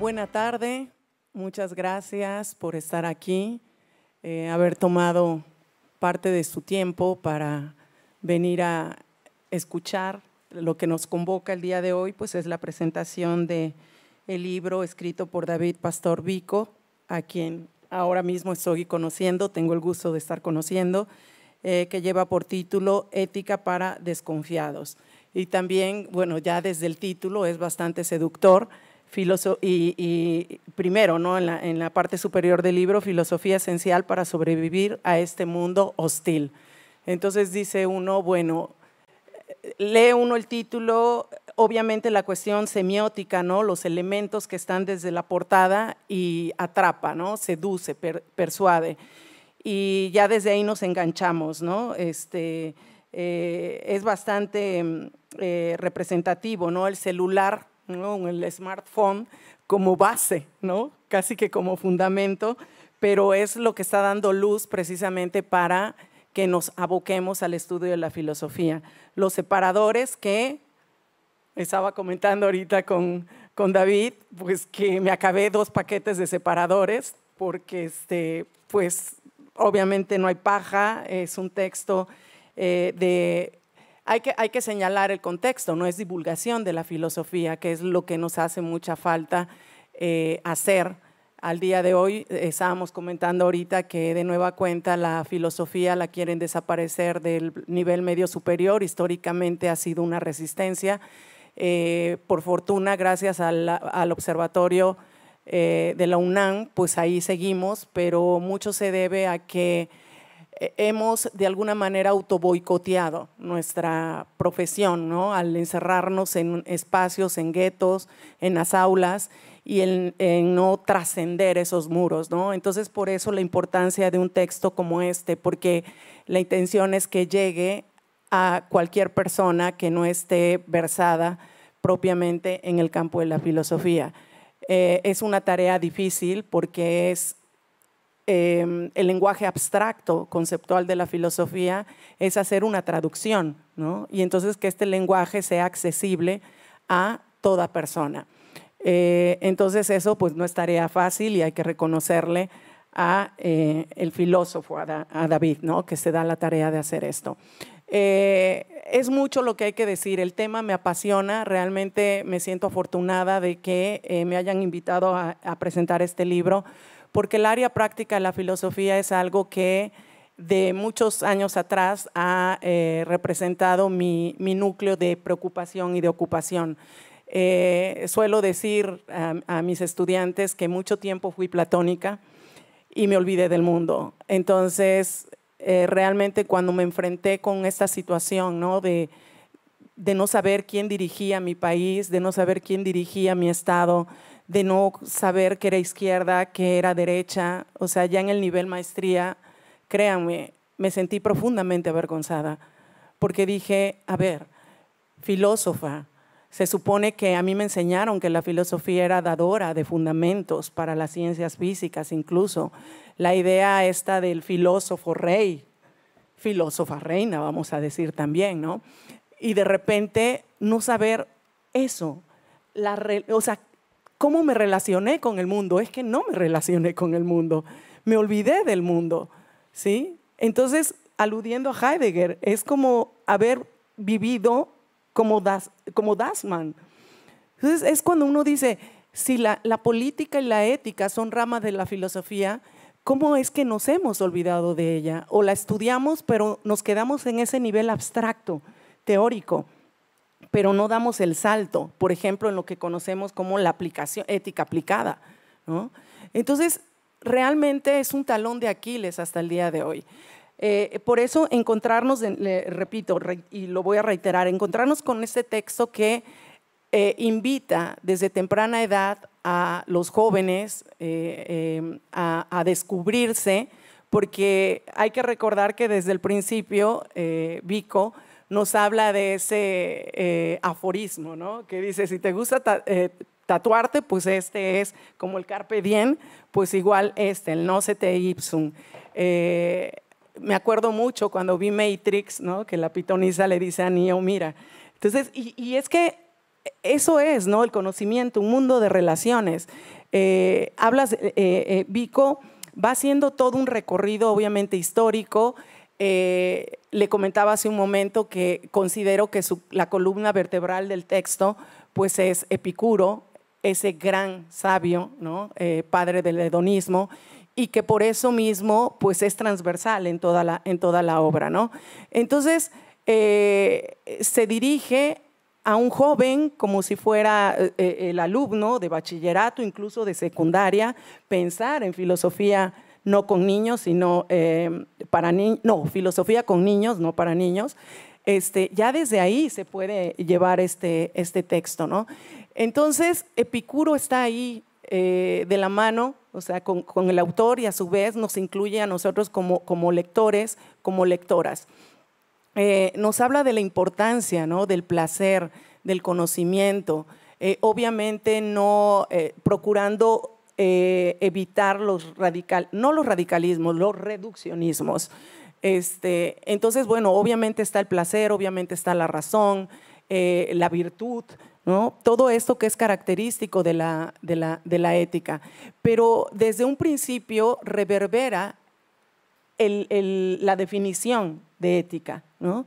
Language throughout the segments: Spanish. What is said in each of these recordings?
buena tarde. Muchas gracias por estar aquí, haber tomado parte de su tiempo para venir a escuchar. Lo que nos convoca el día de hoy pues es la presentación del libro escrito por David Pastor Vico, a quien ahora mismo estoy conociendo, tengo el gusto de estar conociendo, que lleva por título Ética para Desconfiados. Y también, bueno, ya desde el título es bastante seductor, y primero, ¿no? en la parte superior del libro, filosofía esencial para sobrevivir a este mundo hostil. Entonces dice uno, bueno, lee uno el título, obviamente la cuestión semiótica, ¿no? Los elementos que están desde la portada y atrapa, ¿no? Seduce, persuade. Y ya desde ahí nos enganchamos, ¿no? Es bastante representativo, ¿no? El celular, ¿no? El smartphone como base, ¿no? Casi que como fundamento, pero es lo que está dando luz precisamente para que nos aboquemos al estudio de la filosofía. Los separadores que estaba comentando ahorita con David, pues que me acabé 2 paquetes de separadores porque pues obviamente no hay paja, es un texto Hay que señalar el contexto, no es divulgación de la filosofía, que es lo que nos hace mucha falta hacer. Al día de hoy estábamos comentando ahorita que de nueva cuenta la filosofía la quieren desaparecer del nivel medio superior, históricamente ha sido una resistencia. Por fortuna, gracias al observatorio de la UNAM, pues ahí seguimos, pero mucho se debe a que hemos de alguna manera autoboicoteado nuestra profesión, ¿no? Al encerrarnos en espacios, en guetos, en las aulas y en no trascender esos muros, ¿no? Entonces, por eso la importancia de un texto como este, porque la intención es que llegue a cualquier persona que no esté versada propiamente en el campo de la filosofía. Es una tarea difícil porque es el lenguaje abstracto, conceptual de la filosofía, es hacer una traducción, ¿no? Y entonces que este lenguaje sea accesible a toda persona. Entonces eso pues no es tarea fácil y hay que reconocerle a el filósofo, a David, ¿no? Que se da la tarea de hacer esto. Es mucho lo que hay que decir, el tema me apasiona, realmente me siento afortunada de que me hayan invitado a presentar este libro, porque el área práctica de la filosofía es algo que de muchos años atrás ha representado mi núcleo de preocupación y de ocupación. Suelo decir a mis estudiantes que mucho tiempo fui platónica y me olvidé del mundo. Entonces, realmente cuando me enfrenté con esta situación, ¿no? de no saber quién dirigía mi país, de no saber quién dirigía mi estado, de no saber qué era izquierda, qué era derecha, o sea, ya en el nivel maestría, créanme, me sentí profundamente avergonzada, porque dije, a ver, filósofa, se supone que a mí me enseñaron que la filosofía era dadora de fundamentos para las ciencias físicas, incluso la idea esta del filósofo rey, filósofa reina, vamos a decir también, ¿no? Y de repente no saber eso, o sea, ¿cómo me relacioné con el mundo? Es que no me relacioné con el mundo, me olvidé del mundo, ¿sí? Entonces, aludiendo a Heidegger, es como haber vivido como Dasman. Entonces, es cuando uno dice, si la política y la ética son ramas de la filosofía, ¿cómo es que nos hemos olvidado de ella? O la estudiamos, pero nos quedamos en ese nivel abstracto, teórico, pero no damos el salto, por ejemplo, en lo que conocemos como la aplicación, ética aplicada, ¿no? Entonces, realmente es un talón de Aquiles hasta el día de hoy. Por eso encontrarnos, repito, y lo voy a reiterar, encontrarnos con este texto que invita desde temprana edad a los jóvenes a descubrirse, porque hay que recordar que desde el principio Vico nos habla de ese aforismo, ¿no? Que dice, si te gusta tatuarte, pues este es como el carpe diem, pues igual el nocete ipsum. Me acuerdo mucho cuando vi Matrix, ¿no? Que la pitonisa le dice a Neo, mira. Entonces, y es que eso es, ¿no? El conocimiento, un mundo de relaciones. Vico va haciendo todo un recorrido obviamente histórico. Le comentaba hace un momento que considero que la columna vertebral del texto pues es Epicuro, ese gran sabio, ¿no? Padre del hedonismo, y que por eso mismo pues es transversal en toda la obra, ¿no? Entonces se dirige a un joven como si fuera el alumno de bachillerato, incluso de secundaria, pensar en filosofía no con niños, sino filosofía con niños, no para niños. Ya desde ahí se puede llevar este texto, ¿no? Entonces, Epicuro está ahí de la mano, o sea, con el autor, y a su vez nos incluye a nosotros como lectores, como lectoras. Nos habla de la importancia, ¿no? Del placer, del conocimiento, obviamente no procurando evitar no los radicalismos, los reduccionismos. Entonces, bueno, obviamente está el placer, obviamente está la razón, la virtud, ¿no? Todo esto que es característico de la ética, pero desde un principio reverbera la definición de ética, ¿no?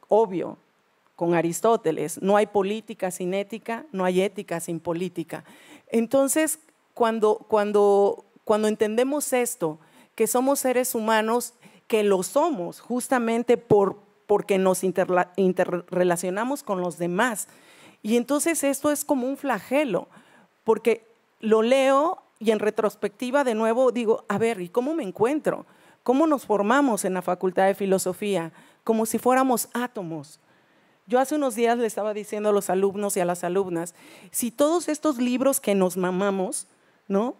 Obvio, con Aristóteles, no hay política sin ética, no hay ética sin política. Entonces, cuando entendemos esto, que somos seres humanos, que lo somos justamente porque nos interrelacionamos con los demás, y entonces esto es como un flagelo, porque lo leo y en retrospectiva de nuevo digo, a ver, ¿y cómo me encuentro? ¿Cómo nos formamos en la Facultad de Filosofía? Como si fuéramos átomos. Yo hace unos días le estaba diciendo a los alumnos y a las alumnas, si todos estos libros que nos mamamos, ¿no?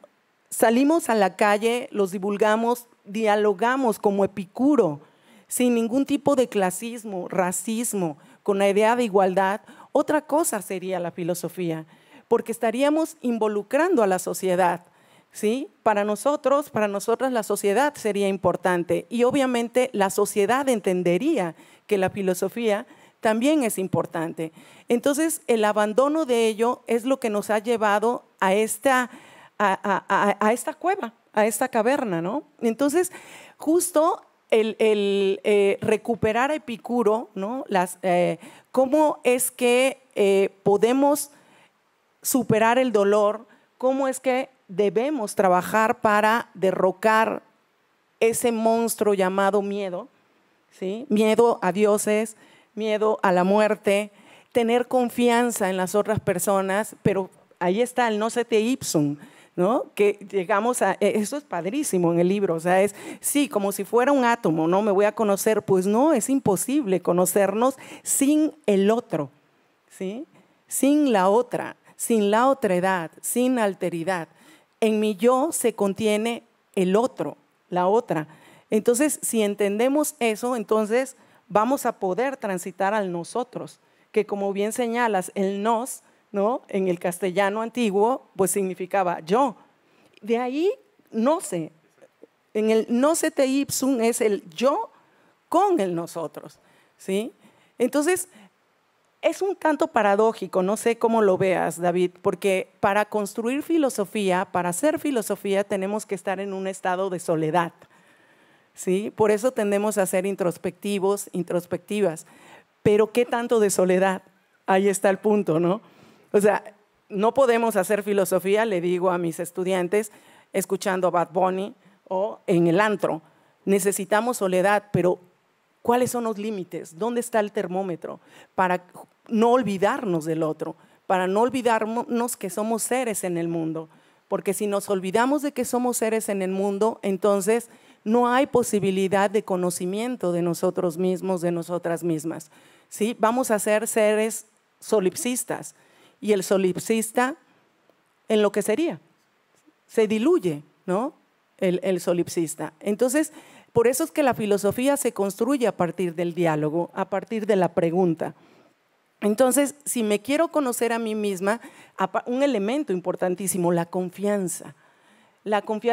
Salimos a la calle, los divulgamos, dialogamos como Epicuro, sin ningún tipo de clasismo, racismo, con la idea de igualdad, otra cosa sería la filosofía, porque estaríamos involucrando a la sociedad, ¿sí? Para nosotras la sociedad sería importante, y obviamente la sociedad entendería que la filosofía también es importante. Entonces, el abandono de ello es lo que nos ha llevado a esta cueva, a esta caverna, ¿no? Entonces, justo el recuperar a Epicuro, ¿no? Cómo es que podemos superar el dolor, cómo es que debemos trabajar para derrocar ese monstruo llamado miedo, ¿sí? Miedo a dioses, miedo a la muerte, tener confianza en las otras personas, pero ahí está el nocete ipsum, ¿no? Que llegamos a, eso es padrísimo en el libro, o sea, es, sí, como si fuera un átomo, ¿no? Me voy a conocer, pues no, es imposible conocernos sin el otro, ¿sí? Sin la otra, sin la otredad, sin alteridad. En mi yo se contiene el otro, la otra. Entonces, si entendemos eso, entonces vamos a poder transitar al nosotros, que como bien señalas, el nos, ¿no? En el castellano antiguo, pues significaba yo. De ahí, no sé, en el nocete ipsum es el yo con el nosotros, ¿sí? Entonces, es un tanto paradójico, no sé cómo lo veas, David, porque para construir filosofía, para hacer filosofía, tenemos que estar en un estado de soledad, ¿sí? Por eso tendemos a ser introspectivos, introspectivas. Pero ¿qué tanto de soledad? Ahí está el punto, ¿no? O sea, no podemos hacer filosofía, le digo a mis estudiantes, escuchando a Bad Bunny o en el antro. Necesitamos soledad, pero ¿cuáles son los límites? ¿Dónde está el termómetro? Para no olvidarnos del otro, para no olvidarnos que somos seres en el mundo. Porque si nos olvidamos de que somos seres en el mundo, entonces no hay posibilidad de conocimiento de nosotros mismos, de nosotras mismas, ¿sí? Vamos a ser seres solipsistas, y el solipsista enloquecería, se diluye, ¿no? El solipsista. Entonces, por eso es que la filosofía se construye a partir del diálogo, a partir de la pregunta. Entonces, si me quiero conocer a mí misma, un elemento importantísimo, la confianza.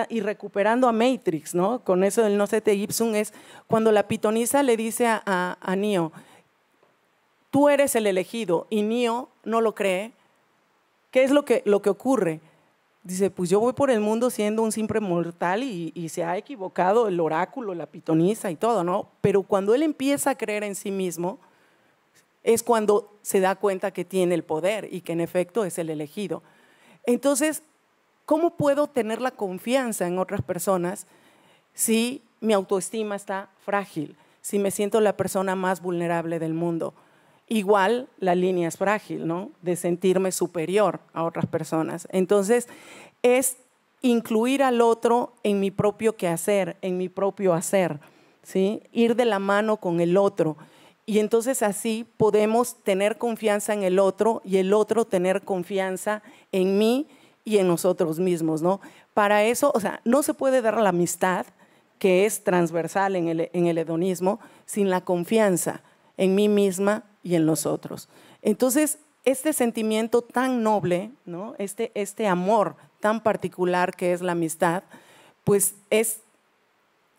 Y recuperando a Matrix, ¿no? Con eso del nocete ipsum, es cuando la pitonisa le dice a Neo, tú eres el elegido, y Neo no lo cree. ¿Qué es lo que ocurre? Dice, pues yo voy por el mundo siendo un simple mortal y se ha equivocado el oráculo, la pitonisa y todo, ¿no? Pero cuando él empieza a creer en sí mismo, es cuando se da cuenta que tiene el poder y que en efecto es el elegido. Entonces, ¿cómo puedo tener la confianza en otras personas si mi autoestima está frágil, si me siento la persona más vulnerable del mundo? Igual la línea es frágil, ¿no? De sentirme superior a otras personas. Entonces, es incluir al otro en mi propio quehacer, en mi propio hacer, ¿sí? Ir de la mano con el otro. Y entonces así podemos tener confianza en el otro y el otro tener confianza en mí y en nosotros mismos, ¿no? Para eso, o sea, no se puede dar la amistad, que es transversal en el hedonismo, sin la confianza en mí misma y en los otros. Entonces, este sentimiento tan noble, ¿no? Este amor tan particular que es la amistad, pues es,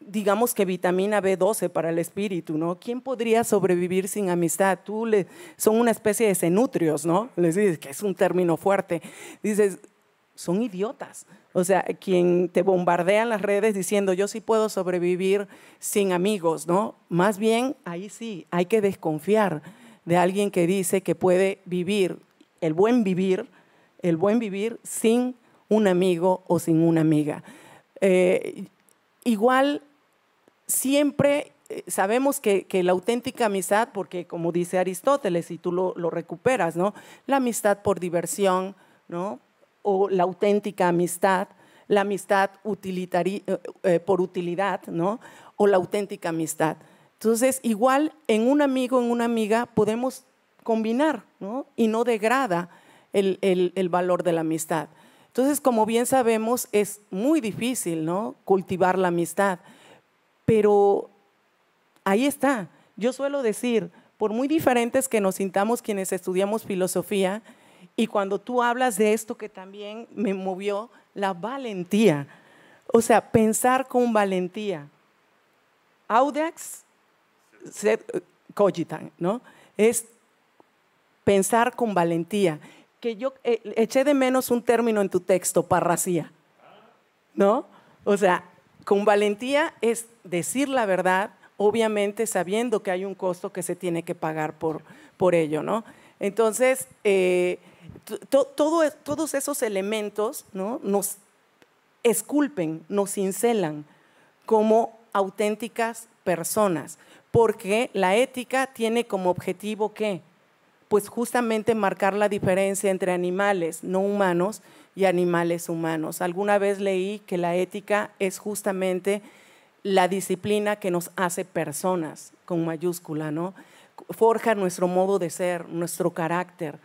digamos que vitamina B12 para el espíritu, ¿no? ¿Quién podría sobrevivir sin amistad? Son una especie de cenutrios, ¿no? Les dices que es un término fuerte. Dices, son idiotas. O sea, quien te bombardea en las redes diciendo yo sí puedo sobrevivir sin amigos, ¿no? Más bien, ahí sí, hay que desconfiar de alguien que dice que puede vivir el buen vivir sin un amigo o sin una amiga. Igual, siempre sabemos que la auténtica amistad, porque como dice Aristóteles, y tú lo recuperas, ¿no? La amistad por diversión, ¿no? O la auténtica amistad, la amistad por utilidad, ¿no? O la auténtica amistad. Entonces, igual en un amigo, en una amiga, podemos combinar, ¿no? Y no degrada el valor de la amistad. Entonces, como bien sabemos, es muy difícil, ¿no? Cultivar la amistad, pero ahí está. Yo suelo decir, por muy diferentes que nos sintamos quienes estudiamos filosofía, y cuando tú hablas de esto que también me movió, la valentía, o sea, pensar con valentía. Audax sed cogitam, ¿no? Es pensar con valentía. Que yo eché de menos un término en tu texto, parrasía, ¿no? O sea, con valentía es decir la verdad, obviamente sabiendo que hay un costo que se tiene que pagar por ello, ¿no? Entonces, todos esos elementos, ¿no? Nos esculpen, nos cincelan como auténticas personas, porque la ética tiene como objetivo ¿qué? Pues justamente marcar la diferencia entre animales no humanos y animales humanos. Alguna vez leí que la ética es justamente la disciplina que nos hace personas, con mayúscula, ¿no? Forja nuestro modo de ser, nuestro carácter,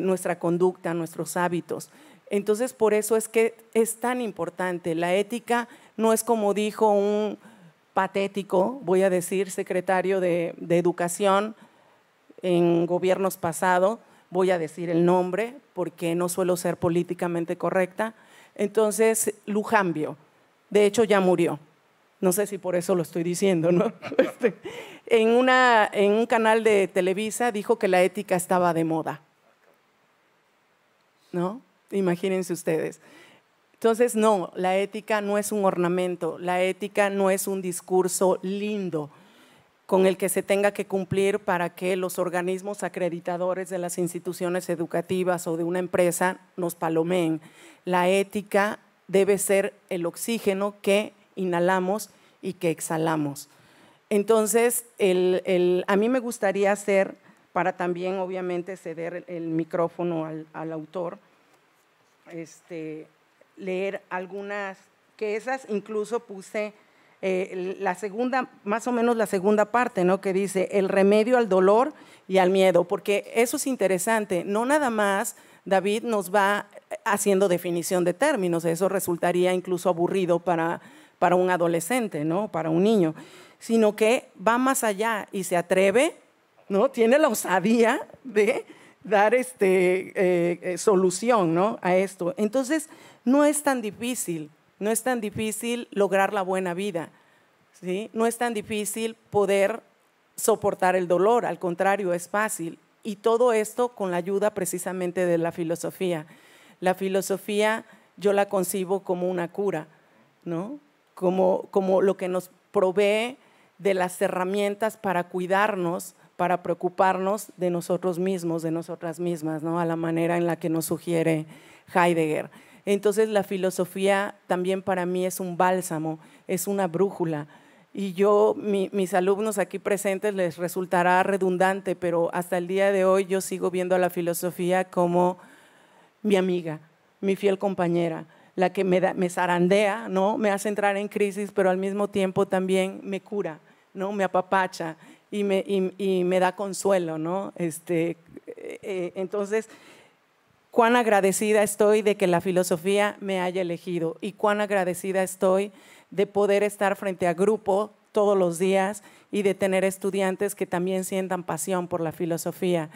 nuestra conducta, nuestros hábitos. Entonces, por eso es que es tan importante. La ética no es como dijo un patético, voy a decir, secretario de Educación en gobiernos pasados, voy a decir el nombre porque no suelo ser políticamente correcta. Entonces, Lujambio, de hecho ya murió. No sé si por eso lo estoy diciendo, ¿no? En un canal de Televisa dijo que la ética estaba de moda, ¿no? Imagínense ustedes. Entonces, no, la ética no es un ornamento, la ética no es un discurso lindo con el que se tenga que cumplir para que los organismos acreditadores de las instituciones educativas o de una empresa nos palomeen. La ética debe ser el oxígeno que inhalamos y que exhalamos. Entonces, a mí me gustaría hacer, para también obviamente ceder el micrófono al autor, leer algunas, que esas incluso puse la segunda, más o menos la segunda parte, ¿no? Que dice el remedio al dolor y al miedo, porque eso es interesante, no nada más David nos va haciendo definición de términos, eso resultaría incluso aburrido para un adolescente, ¿no? Para un niño, sino que va más allá y se atreve, ¿no? Tiene la osadía de dar solución, ¿no? A esto. Entonces, no es tan difícil lograr la buena vida, ¿sí? No es tan difícil poder soportar el dolor, al contrario, es fácil. Y todo esto con la ayuda precisamente de la filosofía. La filosofía yo la concibo como una cura, ¿no? Como lo que nos provee de las herramientas para cuidarnos, para preocuparnos de nosotros mismos, de nosotras mismas, ¿no? A la manera en la que nos sugiere Heidegger. Entonces, la filosofía también para mí es un bálsamo, es una brújula. Y mis alumnos aquí presentes les resultará redundante, pero hasta el día de hoy yo sigo viendo a la filosofía como mi amiga, mi fiel compañera, la que me zarandea, ¿no? Me hace entrar en crisis, pero al mismo tiempo también me cura, ¿no? Me apapacha y me da consuelo, ¿no? Entonces, cuán agradecida estoy de que la filosofía me haya elegido y cuán agradecida estoy de poder estar frente a grupo todos los días y de tener estudiantes que también sientan pasión por la filosofía.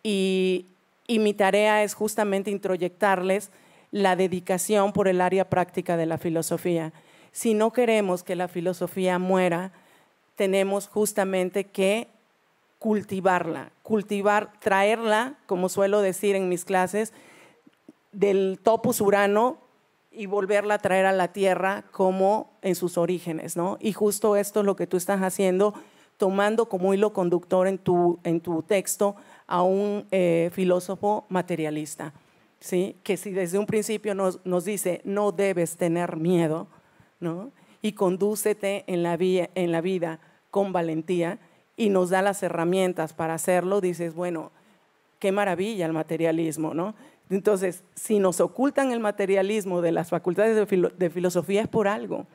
Y mi tarea es justamente introyectarles la dedicación por el área práctica de la filosofía. Si no queremos que la filosofía muera, tenemos justamente que cultivarla, traerla, como suelo decir en mis clases, del topos urano y volverla a traer a la tierra como en sus orígenes, ¿no? Y justo esto es lo que tú estás haciendo, tomando como hilo conductor en tu texto a un filósofo materialista, ¿sí? Que si desde un principio nos dice no debes tener miedo, ¿no? Y condúcete en la vida con valentía y nos da las herramientas para hacerlo, dices, bueno, qué maravilla el materialismo, ¿no? Entonces, si nos ocultan el materialismo de las facultades de filosofía es por algo.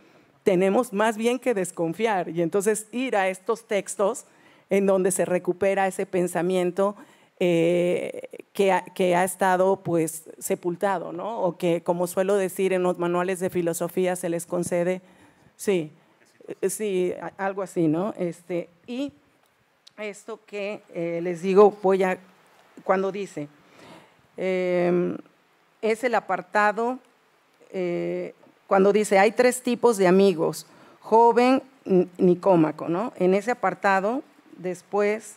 Tenemos más bien que desconfiar y entonces ir a estos textos en donde se recupera ese pensamiento que ha estado pues sepultado, ¿no? O que, como suelo decir en los manuales de filosofía, se les concede, sí, algo así, ¿no? Y esto que les digo, cuando dice, es el apartado, cuando dice, hay 3 tipos de amigos, joven, nicómaco, ¿no? En ese apartado, después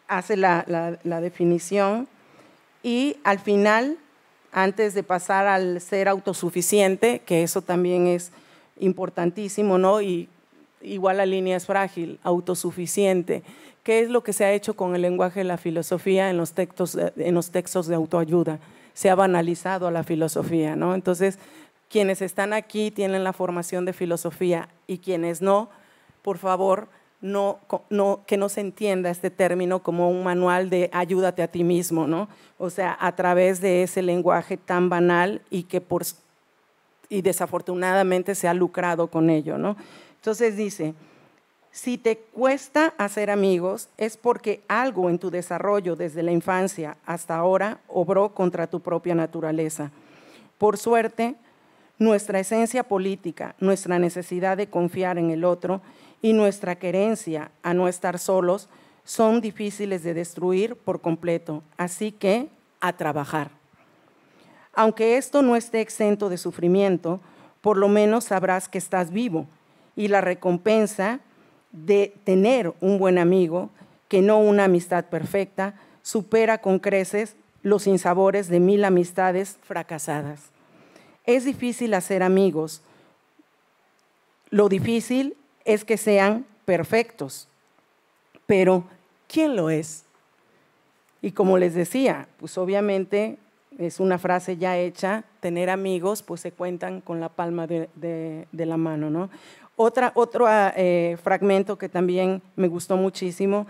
hace la definición y al final, antes de pasar al ser autosuficiente, que eso también es importantísimo, ¿no? Y igual la línea es frágil, autosuficiente. ¿Qué es lo que se ha hecho con el lenguaje de la filosofía en los textos de autoayuda? Se ha banalizado a la filosofía, ¿no? Entonces, quienes están aquí tienen la formación de filosofía y quienes no, por favor, que no se entienda este término como un manual de ayúdate a ti mismo, ¿no? O sea, a través de ese lenguaje tan banal y desafortunadamente se ha lucrado con ello, ¿no? Entonces dice, si te cuesta hacer amigos es porque algo en tu desarrollo desde la infancia hasta ahora obró contra tu propia naturaleza. Por suerte, nuestra esencia política, nuestra necesidad de confiar en el otro y nuestra querencia a no estar solos son difíciles de destruir por completo, así que a trabajar. Aunque esto no esté exento de sufrimiento, por lo menos sabrás que estás vivo y la recompensa de tener un buen amigo, que no una amistad perfecta, supera con creces los sinsabores de 1000 amistades fracasadas. Es difícil hacer amigos. Lo difícil es que sean perfectos. Pero, ¿quién lo es? Y como les decía, pues obviamente es una frase ya hecha, tener amigos, pues se cuentan con la palma de la mano, ¿no? Otro fragmento que también me gustó muchísimo,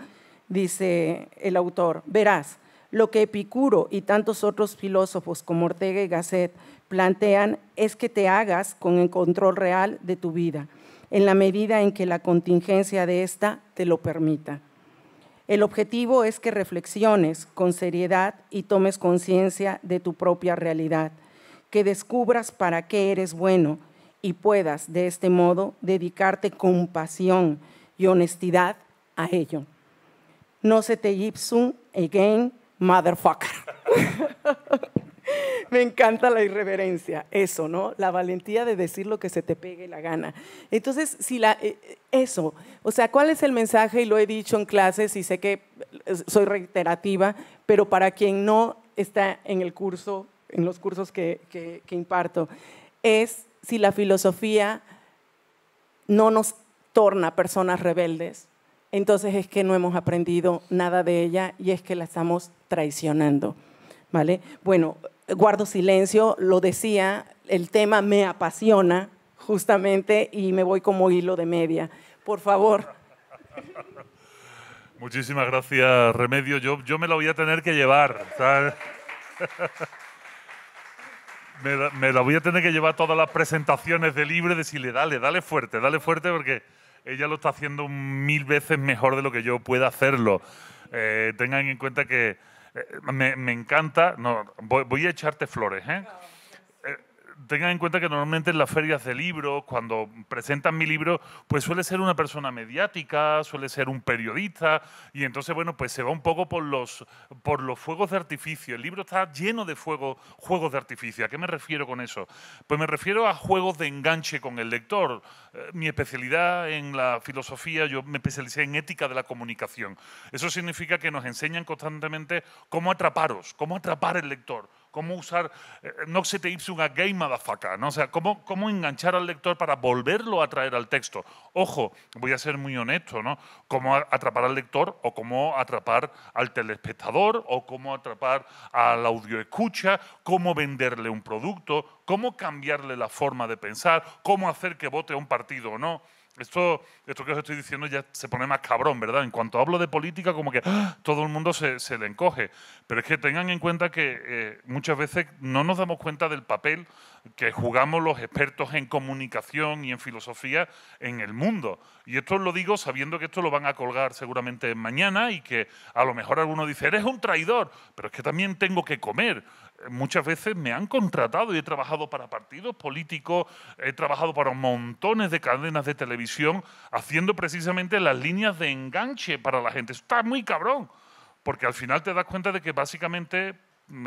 dice el autor, verás, lo que Epicuro y tantos otros filósofos como Ortega y Gasset plantean es que te hagas con el control real de tu vida, en la medida en que la contingencia de esta te lo permita. El objetivo es que reflexiones con seriedad y tomes conciencia de tu propia realidad, que descubras para qué eres bueno y puedas, de este modo, dedicarte con pasión y honestidad a ello. No se te ipsum again, motherfucker. Me encanta la irreverencia, eso, ¿no? La valentía de decir lo que se te pegue la gana. Entonces, eso, o sea, ¿cuál es el mensaje? Y lo he dicho en clases y sé que soy reiterativa, pero para quien no está en el curso en los cursos que imparto, es si la filosofía no nos torna personas rebeldes, entonces es que no hemos aprendido nada de ella y es que la estamos traicionando, ¿vale? Bueno, guardo silencio, lo decía, el tema me apasiona justamente y me voy como hilo de media. Por favor. Muchísimas gracias, Remedios. Yo me lo voy a tener que llevar, ¿sabes? Me la voy a tener que llevar todas las presentaciones de Libre, decirle, dale fuerte, porque ella lo está haciendo 1000 veces mejor de lo que yo pueda hacerlo. Tengan en cuenta que me encanta. No, voy a echarte flores, ¿eh? Tengan en cuenta que normalmente en las ferias de libros, cuando presentan mi libro, pues suele ser una persona mediática, suele ser un periodista, y entonces, bueno, pues se va un poco por los fuegos de artificio. El libro está lleno de juegos de artificio. ¿A qué me refiero con eso? Pues me refiero a juegos de enganche con el lector. Mi especialidad en la filosofía, yo me especialicé en ética de la comunicación. Eso significa que nos enseñan constantemente cómo atraparos, cómo atrapar el lector, cómo usar, no se te hizo una game motherfucker, ¿no? O sea, cómo enganchar al lector para volverlo a traer al texto. Ojo, voy a ser muy honesto, ¿no? Cómo atrapar al lector o cómo atrapar al telespectador o cómo atrapar al audioescucha, cómo venderle un producto, cómo cambiarle la forma de pensar, cómo hacer que vote a un partido o no. Esto que os estoy diciendo ya se pone más cabrón, ¿verdad? En cuanto hablo de política, como que todo el mundo se le encoge. Pero es que tengan en cuenta que muchas veces no nos damos cuenta del papel que jugamos los expertos en comunicación y en filosofía en el mundo. Y esto os lo digo sabiendo que esto lo van a colgar seguramente mañana y que a lo mejor alguno dice, eres un traidor, pero es que también tengo que comer. Muchas veces me han contratado y he trabajado para partidos políticos, he trabajado para montones de cadenas de televisión haciendo precisamente las líneas de enganche para la gente. Está muy cabrón, porque al final te das cuenta de que básicamente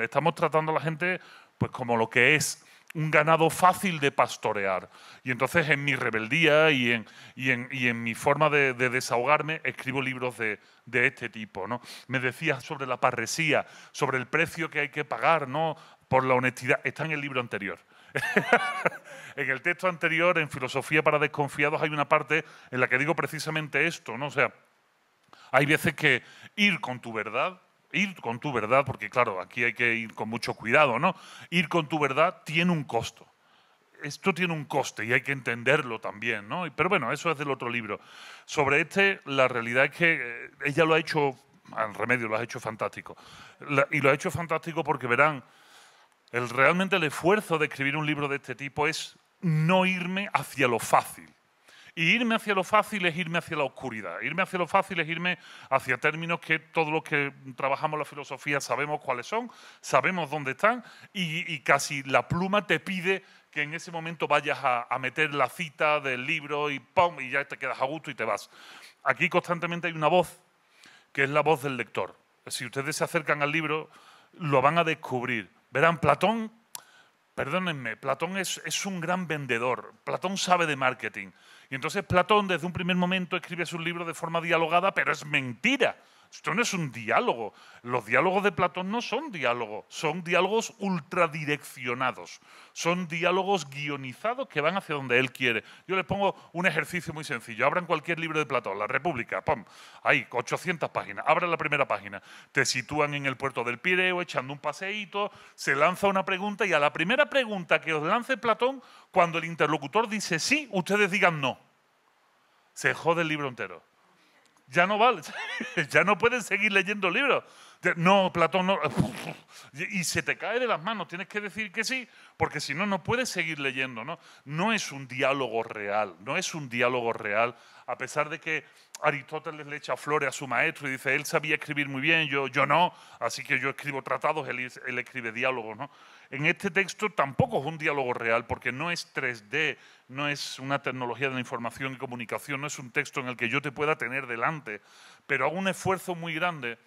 estamos tratando a la gente pues como lo que es un ganado fácil de pastorear. Y entonces en mi rebeldía y en mi forma de desahogarme escribo libros de este tipo, ¿no? Me decías sobre la parresía, sobre el precio que hay que pagar, ¿no?, por la honestidad. Está en el libro anterior. En el texto anterior, en Filosofía para Desconfiados, hay una parte en la que digo precisamente esto, ¿no? O sea, hay veces que ir con tu verdad, porque claro, aquí hay que ir con mucho cuidado, ¿no? Ir con tu verdad tiene un costo. Esto tiene un coste y hay que entenderlo también, ¿no? Pero bueno, eso es del otro libro. Sobre este, la realidad es que ella lo ha hecho, al Remedio lo ha hecho fantástico. Y lo ha hecho fantástico porque verán, realmente el esfuerzo de escribir un libro de este tipo es no irme hacia lo fácil. Y irme hacia lo fácil es irme hacia la oscuridad. Irme hacia lo fácil es irme hacia términos que todos los que trabajamos la filosofía sabemos cuáles son, sabemos dónde están y casi la pluma te pide que en ese momento vayas a meter la cita del libro y ¡pum!, y ya te quedas a gusto y te vas. Aquí constantemente hay una voz, que es la voz del lector. Si ustedes se acercan al libro, lo van a descubrir. Verán, Platón, perdónenme, Platón es un gran vendedor. Platón sabe de marketing. Y entonces Platón desde un primer momento escribe sus libros de forma dialogada, pero es mentira. Esto no es un diálogo. Los diálogos de Platón no son diálogos, son diálogos ultradireccionados. Son diálogos guionizados que van hacia donde él quiere. Yo les pongo un ejercicio muy sencillo. Abran cualquier libro de Platón, La República, ¡pum! Hay 800 páginas. Abran la primera página. Te sitúan en el puerto del Pireo, echando un paseíto, se lanza una pregunta y a la primera pregunta que os lance Platón, cuando el interlocutor dice sí, ustedes digan no. Se jode el libro entero. Ya no vale, ya no puedes seguir leyendo libros. No, Platón, no. Y se te cae de las manos, tienes que decir que sí, porque si no, no puedes seguir leyendo, ¿no? No es un diálogo real, no es un diálogo real, a pesar de que Aristóteles le echa flores a su maestro y dice, él sabía escribir muy bien, yo no, así que yo escribo tratados, él escribe diálogos, ¿no? En este texto tampoco es un diálogo real, porque no es 3D, no es una tecnología de la información y comunicación, no es un texto en el que yo te pueda tener delante, pero hago un esfuerzo muy grande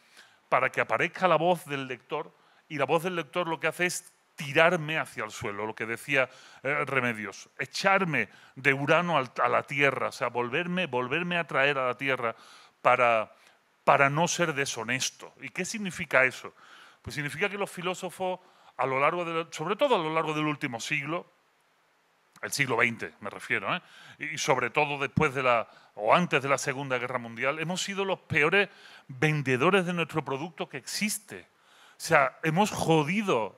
para que aparezca la voz del lector, y la voz del lector lo que hace es tirarme hacia el suelo, lo que decía Remedios, echarme de Urano a la Tierra, o sea, volverme a traer a la Tierra para no ser deshonesto. ¿Y qué significa eso? Pues significa que los filósofos a lo largo sobre todo a lo largo del último siglo, el siglo XX me refiero, y sobre todo después o antes de la Segunda Guerra Mundial, hemos sido los peores vendedores de nuestro producto que existe. O sea, hemos jodido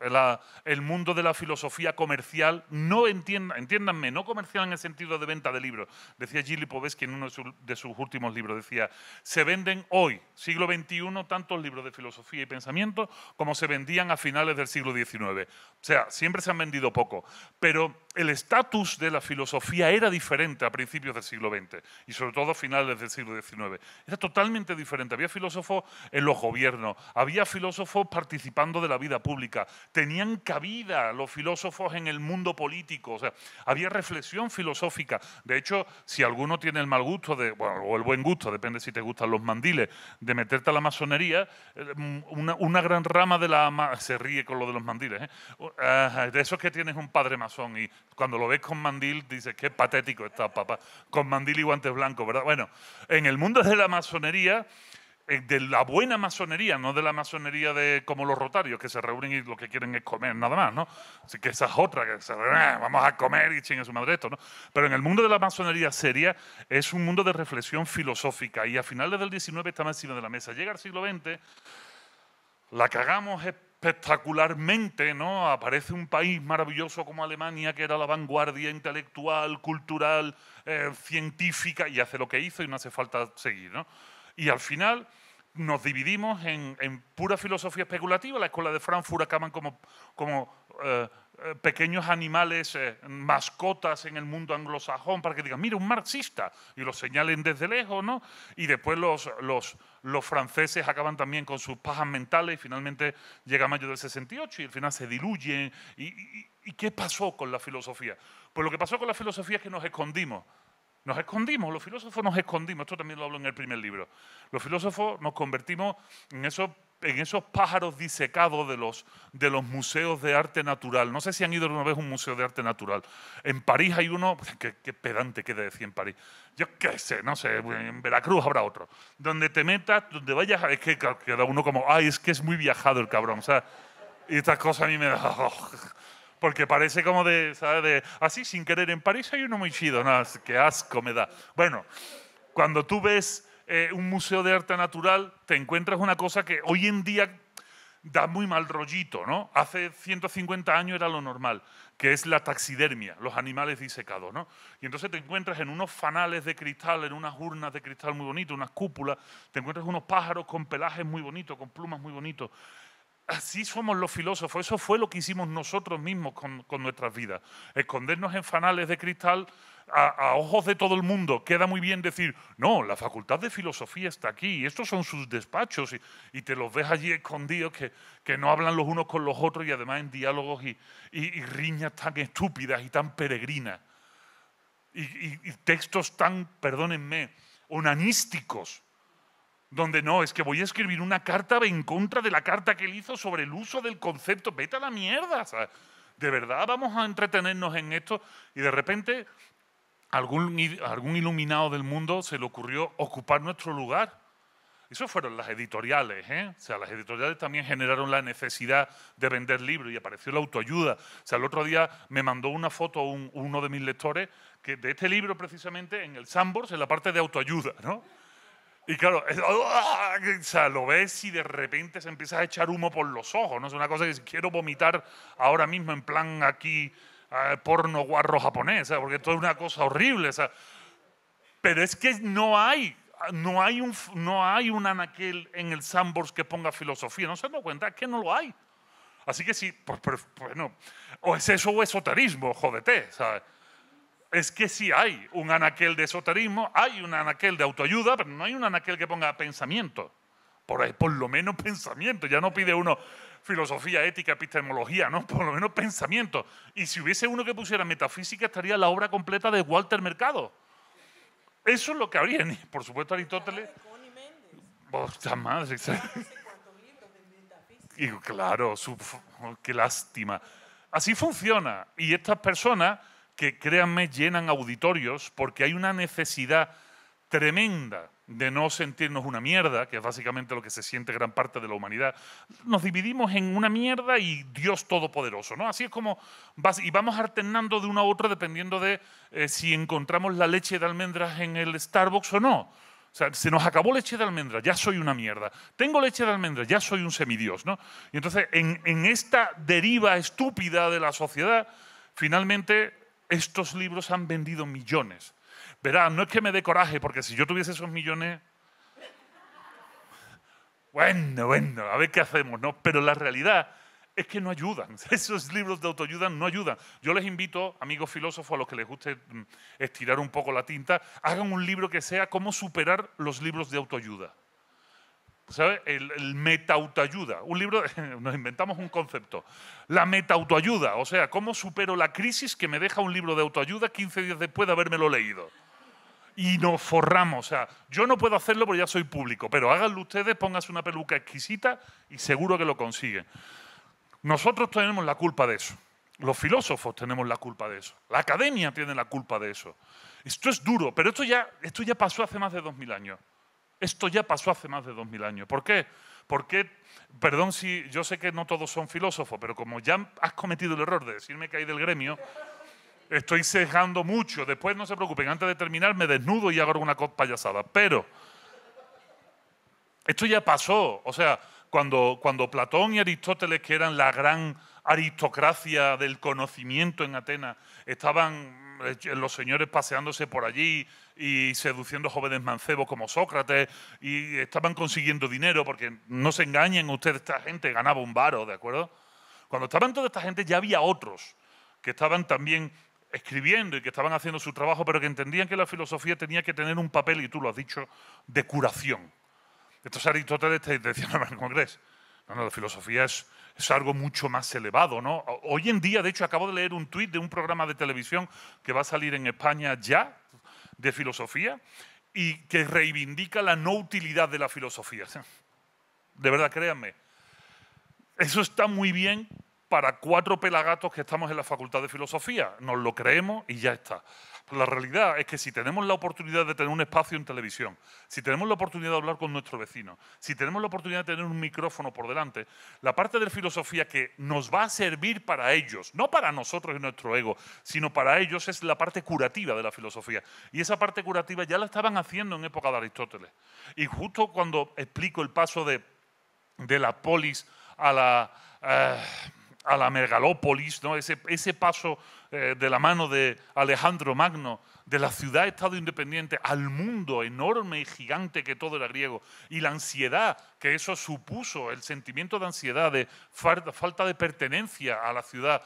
el mundo de la filosofía comercial, entiéndanme, no comercial en el sentido de venta de libros. Decía Gilles Lipovetsky en uno de sus últimos libros, decía, se venden hoy, siglo XXI, tantos libros de filosofía y pensamiento como se vendían a finales del siglo XIX. O sea, siempre se han vendido poco, pero el estatus de la filosofía era diferente a principios del siglo XX y sobre todo a finales del siglo XIX. Era totalmente diferente. Había filósofos en los gobiernos, había filósofos participando de la vida pública, tenían cabida los filósofos en el mundo político, o sea, había reflexión filosófica. De hecho, si alguno tiene el mal gusto, o el buen gusto, depende si te gustan los mandiles, de meterte a la masonería, una gran rama de la... Se ríe con lo de los mandiles, de esos que tienes un padre masón y cuando lo ves con mandil dices, qué patético está papá, con mandil y guantes blancos, ¿verdad? Bueno, en el mundo de la masonería, de la buena masonería, no de la masonería de como los rotarios, que se reúnen y lo que quieren es comer nada más, ¿no? Así que esa es otra, que vamos a comer y chingue su madre esto, ¿no? Pero en el mundo de la masonería seria es un mundo de reflexión filosófica y a finales del XIX está encima de la mesa. Llega el siglo XX, la cagamos espectacularmente, ¿no? Aparece un país maravilloso como Alemania, que era la vanguardia intelectual, cultural, científica, y hace lo que hizo y no hace falta seguir, ¿no? Y al final nos dividimos en pura filosofía especulativa. La escuela de Frankfurt acaban como pequeños animales, mascotas en el mundo anglosajón, para que digan, mira, un marxista, y los señalen desde lejos, ¿no? Y después los franceses acaban también con sus pajas mentales y finalmente llega mayo del 68 y al final se diluyen. ¿Y qué pasó con la filosofía? Pues lo que pasó con la filosofía es que nos escondimos. Nos escondimos, los filósofos nos escondimos, esto también lo hablo en el primer libro. Los filósofos nos convertimos en esos pájaros disecados de los museos de arte natural. No sé si han ido alguna vez a un museo de arte natural. En París hay uno, qué pedante queda decir en París. Yo qué sé, no sé, en Veracruz habrá otro. Donde te metas, donde vayas, es que queda uno como, ay, es que es muy viajado el cabrón. O sea, y estas cosas a mí me da... Porque parece como ¿sabes? Así, sin querer, en París hay uno muy chido. No, qué asco me da. Bueno, cuando tú ves un museo de arte natural, te encuentras una cosa que hoy en día da muy mal rollito, ¿no? Hace 150 años era lo normal, que es la taxidermia, los animales disecados, ¿no? Y entonces te encuentras en unos fanales de cristal, en unas urnas de cristal muy bonitas, unas cúpulas, te encuentras unos pájaros con pelajes muy bonitos, con plumas muy bonitos. Así somos los filósofos, eso fue lo que hicimos nosotros mismos con nuestras vidas. Escondernos en fanales de cristal a ojos de todo el mundo. Queda muy bien decir, no, la facultad de filosofía está aquí, y estos son sus despachos, y te los ves allí escondidos que no hablan los unos con los otros y además en diálogos y riñas tan estúpidas y tan peregrinas. Y textos tan, perdónenme, onanísticos. Donde no, es que voy a escribir una carta en contra de la carta que él hizo sobre el uso del concepto. Vete a la mierda, ¿sabes? ¿De verdad vamos a entretenernos en esto? Y de repente, algún iluminado del mundo se le ocurrió ocupar nuestro lugar. Eso fueron las editoriales, ¿eh? O sea, las editoriales también generaron la necesidad de vender libros y apareció la autoayuda. O sea, el otro día me mandó una foto uno de mis lectores de este libro precisamente en el Sambors, en la parte de autoayuda, ¿no? Y claro, o sea, lo ves y de repente se empieza a echar humo por los ojos, ¿no? Es una cosa que quiero vomitar ahora mismo en plan aquí porno guarro japonés, ¿sabes? Porque esto es una cosa horrible, ¿sabes? Pero es que no hay un anaquel en el Sambors que ponga filosofía, ¿no se dan cuenta? Es que no lo hay. Así que sí, pues bueno, o es eso o esoterismo, jódete, ¿sabes? Es que sí hay un anaquel de esoterismo, hay un anaquel de autoayuda, pero no hay un anaquel que ponga pensamiento. Por lo menos pensamiento. Ya no pide uno filosofía, ética, epistemología, ¿no? Por lo menos pensamiento. Y si hubiese uno que pusiera metafísica, estaría la obra completa de Walter Mercado. Eso es lo que habría. Por supuesto, Aristóteles. ¡Hostia madre! Y claro, qué lástima. Así funciona. Y estas personas que, créanme, llenan auditorios porque hay una necesidad tremenda de no sentirnos una mierda, que es básicamente lo que se siente gran parte de la humanidad. Nos dividimos en una mierda y Dios todopoderoso, ¿no? Así es como y vamos alternando de una a otra dependiendo de si encontramos la leche de almendras en el Starbucks o no. O sea, se nos acabó leche de almendras, ya soy una mierda. Tengo leche de almendras, ya soy un semidios, ¿no? Y entonces, en esta deriva estúpida de la sociedad, finalmente estos libros han vendido millones. Verá, no es que me dé coraje, porque si yo tuviese esos millones, bueno, a ver qué hacemos, ¿no? Pero la realidad es que no ayudan. Esos libros de autoayuda no ayudan. Yo les invito, amigos filósofos, a los que les guste estirar un poco la tinta, hagan un libro que sea cómo superar los libros de autoayuda. ¿Sabes? El meta-autoayuda. Un libro, nos inventamos un concepto. La meta-autoayuda, o sea, cómo supero la crisis que me deja un libro de autoayuda 15 días después de habérmelo leído. Y nos forramos. O sea, yo no puedo hacerlo porque ya soy público, pero háganlo ustedes, pónganse una peluca exquisita y seguro que lo consiguen. Nosotros tenemos la culpa de eso. Los filósofos tenemos la culpa de eso. La academia tiene la culpa de eso. Esto es duro, pero esto ya pasó hace más de 2000 años. Esto ya pasó hace más de 2000 años. ¿Por qué? Porque, perdón si yo sé que no todos son filósofos, pero como ya has cometido el error de decirme que hay del gremio, estoy sesgando mucho. Después, no se preocupen, antes de terminar me desnudo y hago alguna payasada. Pero esto ya pasó. O sea, cuando Platón y Aristóteles, que eran la gran aristocracia del conocimiento en Atenas, estaban los señores paseándose por allí y seduciendo jóvenes mancebos como Sócrates y estaban consiguiendo dinero, porque no se engañen ustedes, esta gente ganaba un varo, ¿de acuerdo? Cuando estaban toda esta gente ya había otros que estaban también escribiendo y que estaban haciendo su trabajo, pero que entendían que la filosofía tenía que tener un papel, y tú lo has dicho, de curación. Entonces Aristóteles te decía, no, ¿cómo crees? No, la filosofía es algo mucho más elevado, ¿no? Hoy en día, de hecho, acabo de leer un tuit de un programa de televisión que va a salir en España ya, de filosofía, y que reivindica la no utilidad de la filosofía. De verdad, créanme. Eso está muy bien para 4 pelagatos que estamos en la Facultad de Filosofía. Nos lo creemos y ya está. Pero la realidad es que si tenemos la oportunidad de tener un espacio en televisión, si tenemos la oportunidad de hablar con nuestro vecino, si tenemos la oportunidad de tener un micrófono por delante, la parte de filosofía que nos va a servir para ellos, no para nosotros y nuestro ego, sino para ellos, es la parte curativa de la filosofía. Y esa parte curativa ya la estaban haciendo en época de Aristóteles. Y justo cuando explico el paso de la polis a la megalópolis, ¿no? Ese paso de la mano de Alejandro Magno, de la ciudad-estado independiente al mundo enorme y gigante que todo era griego, y la ansiedad que eso supuso, el sentimiento de ansiedad, de falta de pertenencia a la ciudad.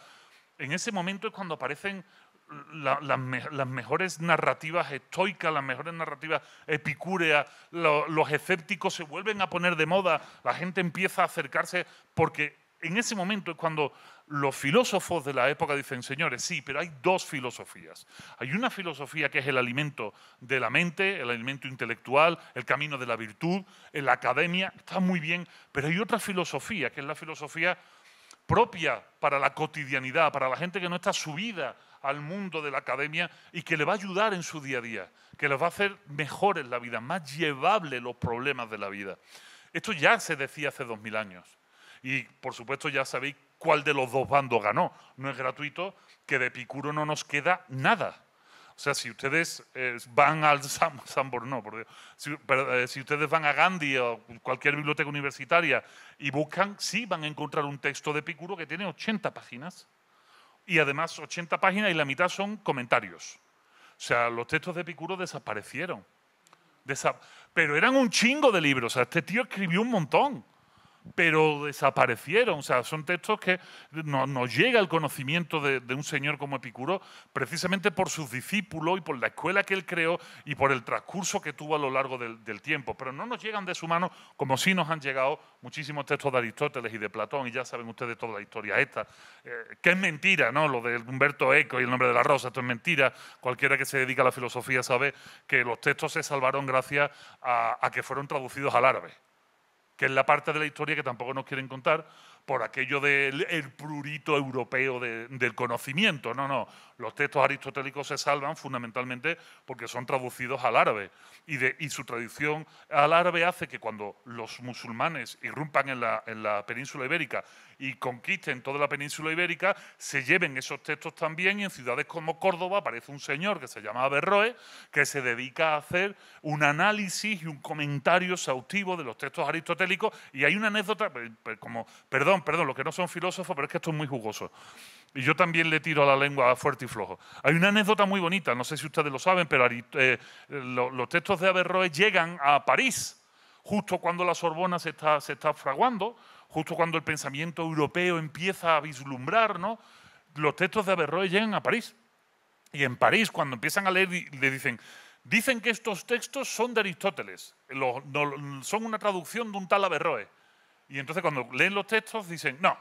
En ese momento es cuando aparecen las mejores narrativas estoicas, las mejores narrativas epicúreas, los escépticos se vuelven a poner de moda, la gente empieza a acercarse, porque en ese momento es cuando los filósofos de la época dicen, señores, sí, pero hay 2 filosofías. Hay una filosofía que es el alimento de la mente, el alimento intelectual, el camino de la virtud, en la academia, está muy bien, pero hay otra filosofía, que es la filosofía propia para la cotidianidad, para la gente que no está subida al mundo de la academia y que le va a ayudar en su día a día, que les va a hacer mejores la vida, más llevables los problemas de la vida. Esto ya se decía hace 2000 años. Y, por supuesto, ya sabéis cuál de los 2 bandos ganó. No es gratuito que de Epicuro no nos queda nada. O sea, si ustedes van al Sanborn, no, por Dios. Si ustedes van a Gandhi o cualquier biblioteca universitaria y buscan, sí van a encontrar un texto de Epicuro que tiene 80 páginas. Y además 80 páginas y la mitad son comentarios. O sea, los textos de Epicuro desaparecieron. Pero eran un chingo de libros. O sea, este tío escribió un montón, pero desaparecieron. O sea, son textos que nos llega el conocimiento de un señor como Epicuro precisamente por sus discípulos y por la escuela que él creó y por el transcurso que tuvo a lo largo del tiempo. Pero no nos llegan de su mano como sí nos han llegado muchísimos textos de Aristóteles y de Platón, y ya saben ustedes toda la historia esta, que es mentira, ¿no? Lo de Humberto Eco y el nombre de la rosa, esto es mentira. Cualquiera que se dedica a la filosofía sabe que los textos se salvaron gracias a que fueron traducidos al árabe, que es la parte de la historia que tampoco nos quieren contar, por aquello del el prurito europeo del conocimiento. No, no. Los textos aristotélicos se salvan fundamentalmente porque son traducidos al árabe. Y su traducción al árabe hace que cuando los musulmanes irrumpan en la península ibérica y conquisten toda la península ibérica, se lleven esos textos también, y en ciudades como Córdoba aparece un señor que se llama Averroes, que se dedica a hacer un análisis y un comentario exhaustivo de los textos aristotélicos. Y hay una anécdota, como, perdón, los que no son filósofos, pero es que esto es muy jugoso. Y yo también le tiro a la lengua fuerte y flojo. Hay una anécdota muy bonita, no sé si ustedes lo saben, pero los textos de Averroes llegan a París justo cuando la Sorbona se está fraguando, justo cuando el pensamiento europeo empieza a vislumbrar, ¿no? Los textos de Averroes llegan a París. Y en París, cuando empiezan a leer, le dicen que estos textos son de Aristóteles, son una traducción de un tal Averroes. Y entonces cuando leen los textos dicen, no,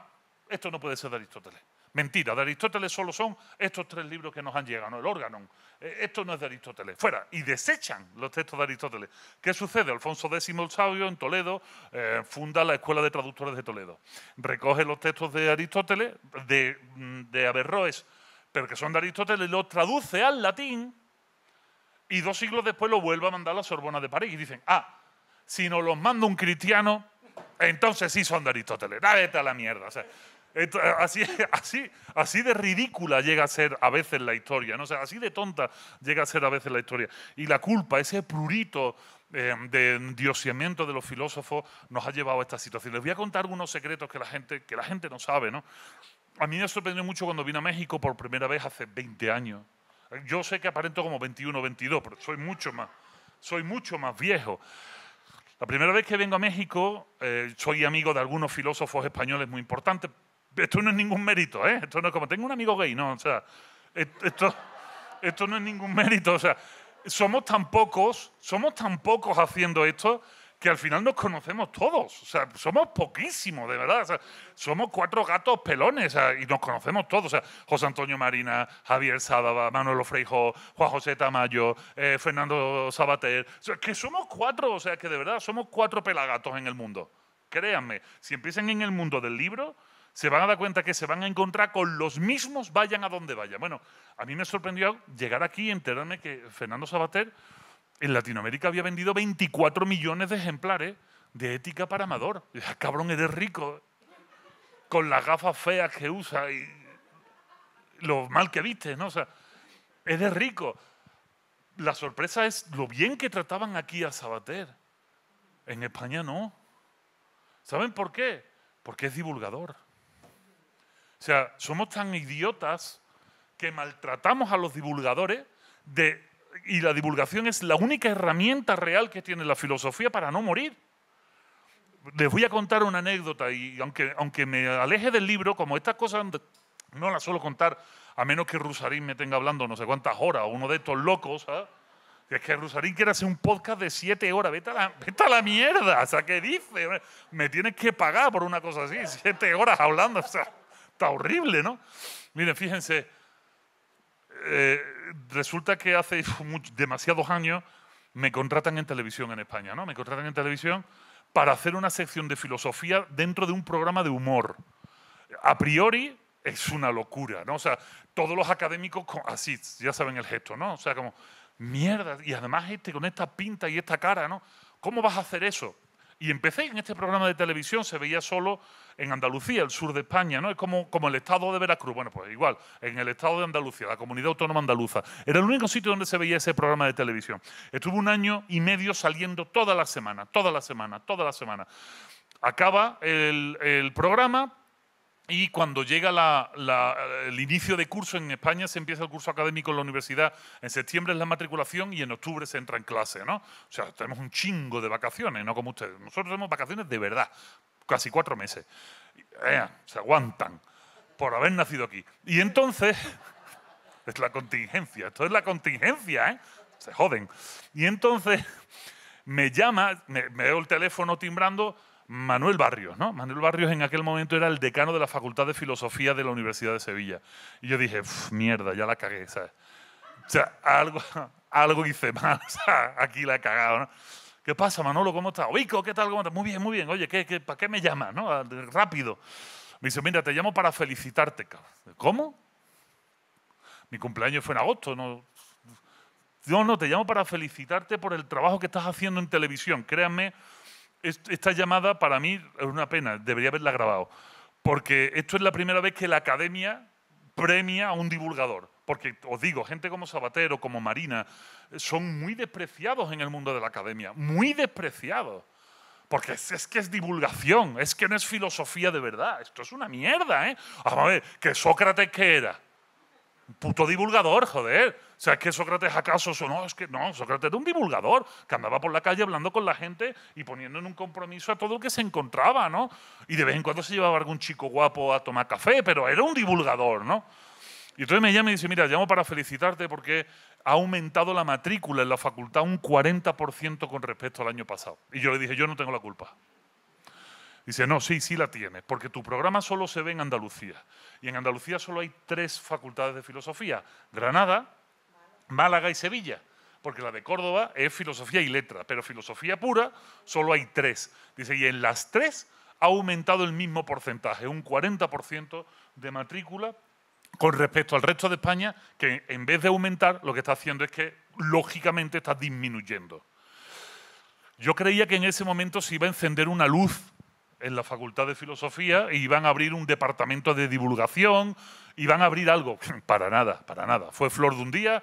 esto no puede ser de Aristóteles. Mentira, de Aristóteles solo son estos 3 libros que nos han llegado, ¿no? El Órganon. Esto no es de Aristóteles. Fuera. Y desechan los textos de Aristóteles. ¿Qué sucede? Alfonso X el Sabio, en Toledo, funda la Escuela de Traductores de Toledo. Recoge los textos de Aristóteles, de Averroes, pero que son de Aristóteles, los traduce al latín y 2 siglos después lo vuelve a mandar a la Sorbona de París. Y dicen, si nos los manda un cristiano, entonces sí son de Aristóteles. Vete a la mierda. O sea, así de ridícula llega a ser a veces la historia, ¿no? O sea, así de tonta llega a ser a veces la historia. Y la culpa, ese prurito de endiosamiento de los filósofos nos ha llevado a esta situación. Les voy a contar algunos secretos que la gente no sabe, ¿no? A mí me sorprendió mucho cuando vine a México por primera vez hace 20 años. Yo sé que aparento como 21 o 22, pero soy mucho más viejo. La primera vez que vengo a México, soy amigo de algunos filósofos españoles muy importantes. Esto no es ningún mérito, ¿eh? Esto no es como, tengo un amigo gay, no, o sea, esto no es ningún mérito, o sea, somos tan pocos haciendo esto que al final nos conocemos todos, o sea, somos poquísimos, de verdad, o sea, somos 4 gatos pelones, o sea, y nos conocemos todos, o sea, José Antonio Marina, Javier Sádava, Manuel Freijóo, Juan José Tamayo, Fernando Sabater, o sea, que somos 4, o sea, que de verdad somos 4 pelagatos en el mundo. Créanme, si empiezan en el mundo del libro, se van a dar cuenta que se van a encontrar con los mismos, vayan a donde vayan. Bueno, a mí me sorprendió llegar aquí y enterarme que Fernando Sabater en Latinoamérica había vendido 24 millones de ejemplares de Ética para Amador. Y dije, cabrón, eres rico, con las gafas feas que usa y lo mal que viste, ¿no? O sea, eres rico. La sorpresa es lo bien que trataban aquí a Sabater. En España no. ¿Saben por qué? Porque es divulgador. O sea, somos tan idiotas que maltratamos a los divulgadores y la divulgación es la única herramienta real que tiene la filosofía para no morir. Les voy a contar una anécdota y aunque me aleje del libro, como estas cosas no las suelo contar a menos que Rusarín me tenga hablando no sé cuántas horas o uno de estos locos, ¿sabes? Es que Rusarín quiere hacer un podcast de 7 horas. Vete a la mierda. O sea, ¿qué dice? Me tienes que pagar por una cosa así. 7 horas hablando. O sea, está horrible, ¿no? Miren, fíjense. Resulta que hace demasiados años me contratan en televisión en España, ¿no? Me contratan en televisión para hacer una sección de filosofía dentro de un programa de humor. A priori es una locura, ¿no? O sea, todos los académicos así, ya saben el gesto, ¿no? O sea, como, mierda, y además con esta pinta y esta cara, ¿no? ¿Cómo vas a hacer eso? Y empecé en este programa de televisión, se veía solo en Andalucía, el sur de España, ¿no? Es como el estado de Veracruz. Bueno, pues igual, en el estado de Andalucía, la comunidad autónoma andaluza. Era el único sitio donde se veía ese programa de televisión. Estuve 1 año y medio saliendo toda la semana. Acaba el programa. Y cuando llega el inicio de curso en España, se empieza el curso académico en la universidad, en septiembre es la matriculación y en octubre se entra en clase, ¿no? O sea, tenemos un chingo de vacaciones, no como ustedes. Nosotros tenemos vacaciones de verdad, casi 4 meses. Se aguantan por haber nacido aquí. Y entonces, es la contingencia, esto es la contingencia, ¿eh? Se joden. Y entonces me llama, me veo el teléfono timbrando, Manuel Barrios, ¿no? Manuel Barrios en aquel momento era el decano de la Facultad de Filosofía de la Universidad de Sevilla. Y yo dije, mierda, ya la cagué, ¿sabes? O sea, algo hice mal, o sea, aquí la he cagado, ¿no? ¿Qué pasa, Manolo? ¿Cómo estás? Vico, ¿qué tal? ¿Cómo estás? Muy bien, muy bien. Oye, ¿para qué me llamas? ¿No? Rápido. Me dice, mira, te llamo para felicitarte, cabrón. ¿Cómo? Mi cumpleaños fue en agosto. No, te llamo para felicitarte por el trabajo que estás haciendo en televisión. Créanme, esta llamada para mí es una pena, debería haberla grabado. Porque esto es la primera vez que la Academia premia a un divulgador. Porque os digo, gente como Sabater o como Marina son muy despreciados en el mundo de la Academia. Muy despreciados. Porque es que es divulgación, es que no es filosofía de verdad. Esto es una mierda, ¿eh? Vamos a ver, ¿que Sócrates qué era? Un puto divulgador, joder. O sea, es que Sócrates acaso... No, es que no, Sócrates era un divulgador que andaba por la calle hablando con la gente y poniendo en un compromiso a todo el que se encontraba, ¿no? Y de vez en cuando se llevaba algún chico guapo a tomar café, pero era un divulgador, ¿no? Y entonces me llama y dice, mira, llamo para felicitarte porque ha aumentado la matrícula en la facultad un 40% con respecto al año pasado. Y yo le dije, yo no tengo la culpa. Dice, no, sí la tienes, porque tu programa solo se ve en Andalucía. Y en Andalucía solo hay 3 facultades de filosofía. Granada, Málaga y Sevilla. Porque la de Córdoba es filosofía y letra, pero filosofía pura solo hay 3. Dice, y en las 3 ha aumentado el mismo porcentaje, un 40% de matrícula con respecto al resto de España, que en vez de aumentar, lo que está haciendo es que, lógicamente, está disminuyendo. Yo creía que en ese momento se iba a encender una luz en la Facultad de Filosofía e iban a abrir un departamento de divulgación, iban a abrir algo. Para nada, para nada. Fue flor de un día,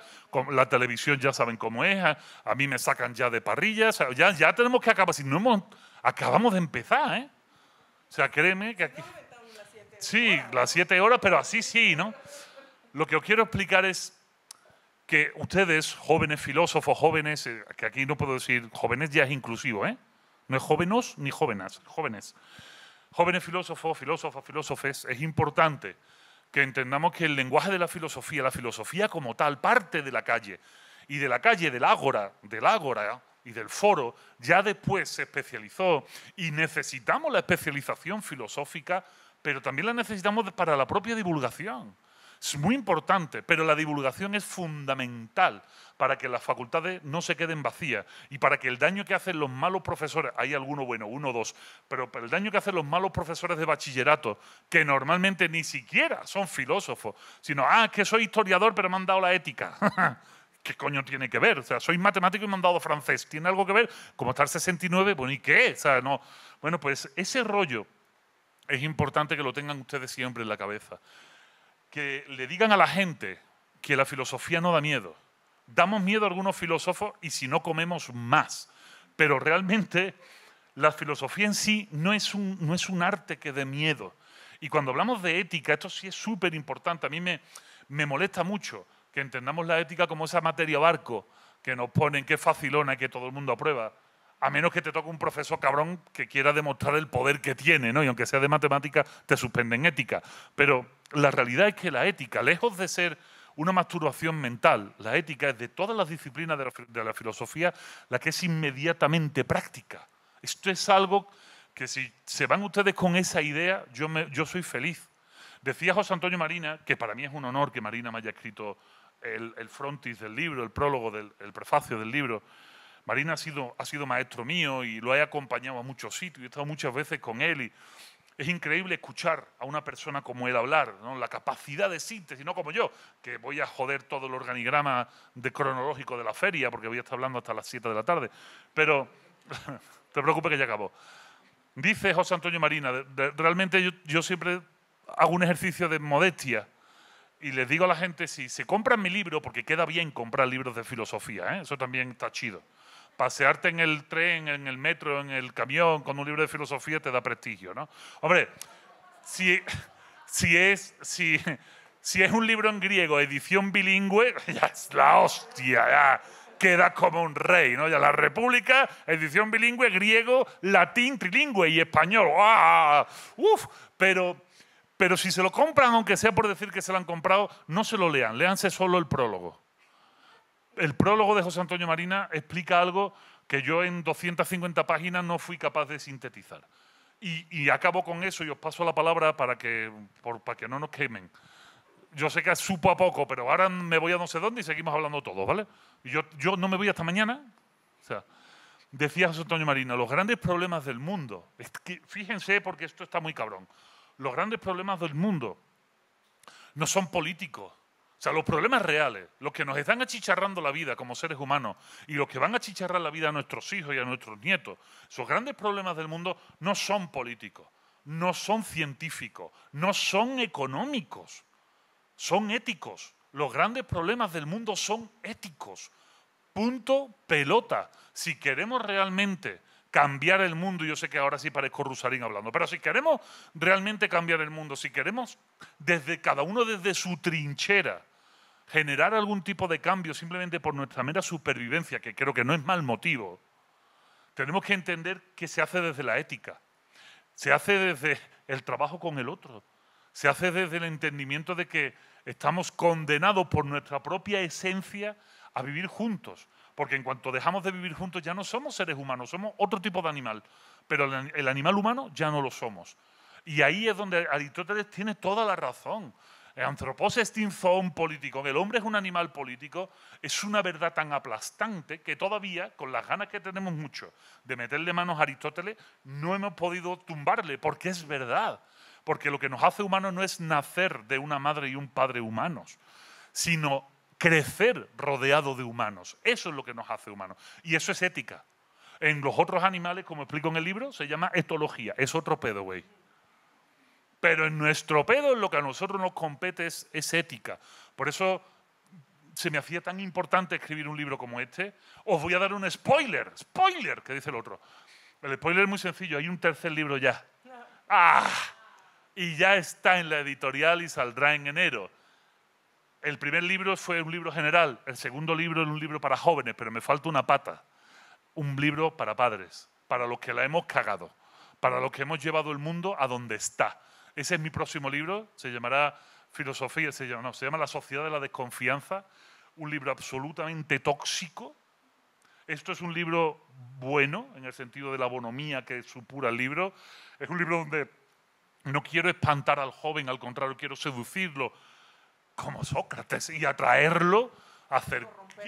la televisión ya saben cómo es, a mí me sacan ya de parrillas, ya tenemos que acabar, si no acabamos de empezar, ¿eh? O sea, créeme que aquí... Sí, las 7 horas, pero así sí, ¿no? Lo que os quiero explicar es que ustedes, jóvenes filósofos, jóvenes, que aquí no puedo decir jóvenes, ya es inclusivo, ¿eh? No es jóvenes ni jóvenes, jóvenes. Jóvenes filósofos, filósofes, es importante que entendamos que el lenguaje de la filosofía como tal, parte de la calle. Y de la calle, del ágora y del foro, ya después se especializó. Y necesitamos la especialización filosófica, pero también la necesitamos para la propia divulgación. Es muy importante, pero la divulgación es fundamental para que las facultades no se queden vacías y para que el daño que hacen los malos profesores, hay alguno bueno, 1 o 2, pero el daño que hacen los malos profesores de bachillerato, que normalmente ni siquiera son filósofos, sino, que soy historiador pero me han dado la ética. ¿Qué coño tiene que ver? O sea, soy matemático y me han dado francés. ¿Tiene algo que ver? Como está el 69, bueno, ¿y qué? O sea, no. Bueno, pues ese rollo es importante que lo tengan ustedes siempre en la cabeza. Que le digan a la gente que la filosofía no da miedo. Damos miedo a algunos filósofos y si no comemos más. Pero realmente la filosofía en sí no es un arte que dé miedo. Y cuando hablamos de ética, esto sí es súper importante. A mí me molesta mucho que entendamos la ética como esa materia barco que nos ponen, que es facilona y que todo el mundo aprueba. A menos que te toque un profesor cabrón que quiera demostrar el poder que tiene, ¿no? Y aunque sea de matemática, te suspenden ética. Pero la realidad es que la ética, lejos de ser una masturbación mental, la ética es de todas las disciplinas de la filosofía la que es inmediatamente práctica. Esto es algo que si se van ustedes con esa idea, yo soy feliz. Decía José Antonio Marina, que para mí es un honor que Marina me haya escrito el frontis del libro, el prólogo, el prefacio del libro. Marina ha sido maestro mío y lo he acompañado a muchos sitios, he estado muchas veces con él y es increíble escuchar a una persona como él hablar, ¿no? La capacidad de síntesis, no como yo, que voy a joder todo el organigrama cronológico de la feria porque voy a estar hablando hasta las 7 de la tarde. Pero, no te preocupes que ya acabó. Dice José Antonio Marina, realmente yo siempre hago un ejercicio de modestia y les digo a la gente, si se compran mi libro, porque queda bien comprar libros de filosofía, ¿eh? Eso también está chido. Pasearte en el tren, en el metro, en el camión con un libro de filosofía te da prestigio, ¿no? Hombre, si es un libro en griego, edición bilingüe, ya es la hostia, ya queda como un rey, ¿no? Ya la República, edición bilingüe, griego, latín, trilingüe y español. ¡Ah! ¡Uf! Pero si se lo compran, aunque sea por decir que se lo han comprado, no se lo lean, léanse solo el prólogo. El prólogo de José Antonio Marina explica algo que yo en 250 páginas no fui capaz de sintetizar. Y acabo con eso y os paso la palabra para que no nos quemen. Yo sé que supo a poco, pero ahora me voy a no sé dónde y seguimos hablando todos, ¿vale? Y yo no me voy hasta mañana. O sea, Decía José Antonio Marina, los grandes problemas del mundo, es que, fíjense porque esto está muy cabrón, los grandes problemas del mundo no son políticos. O sea, los problemas reales, los que nos están achicharrando la vida como seres humanos y los que van a achicharrar la vida a nuestros hijos y a nuestros nietos, esos grandes problemas del mundo no son políticos, no son científicos, no son económicos, son éticos. Los grandes problemas del mundo son éticos. Punto pelota. Si queremos realmente cambiar el mundo, yo sé que ahora sí parezco Rusarín hablando, pero si queremos realmente cambiar el mundo, si queremos desde cada uno desde su trinchera generar algún tipo de cambio simplemente por nuestra mera supervivencia, que creo que no es mal motivo, tenemos que entender que se hace desde la ética, se hace desde el trabajo con el otro, se hace desde el entendimiento de que estamos condenados por nuestra propia esencia a vivir juntos. Porque en cuanto dejamos de vivir juntos ya no somos seres humanos, somos otro tipo de animal. Pero el animal humano ya no lo somos. Y ahí es donde Aristóteles tiene toda la razón. Anthropos est in zoon político. El hombre es un animal político. Es una verdad tan aplastante que todavía, con las ganas que tenemos mucho de meterle manos a Aristóteles, no hemos podido tumbarle, porque es verdad. Porque lo que nos hace humanos no es nacer de una madre y un padre humanos, sino crecer rodeado de humanos. Eso es lo que nos hace humanos. Y eso es ética. En los otros animales, como explico en el libro, se llama etología. Es otro pedo, güey. Pero en nuestro pedo, en lo que a nosotros nos compete es ética. Por eso se me hacía tan importante escribir un libro como este. Os voy a dar un spoiler. ¡Spoiler! Que dice el otro. El spoiler es muy sencillo. Hay un tercer libro ya. ¡Ah! Y ya está en la editorial y saldrá en enero. El primer libro fue un libro general, el segundo libro era un libro para jóvenes, pero me falta una pata. Un libro para padres, para los que la hemos cagado, para los que hemos llevado el mundo a donde está. Ese es mi próximo libro, se llamará Filosofía, se llama La Sociedad de la Desconfianza, un libro absolutamente tóxico. Esto es un libro bueno, en el sentido de la bonomía que supura el libro. Es un libro donde no quiero espantar al joven, al contrario, quiero seducirlo, como Sócrates, y atraerlo,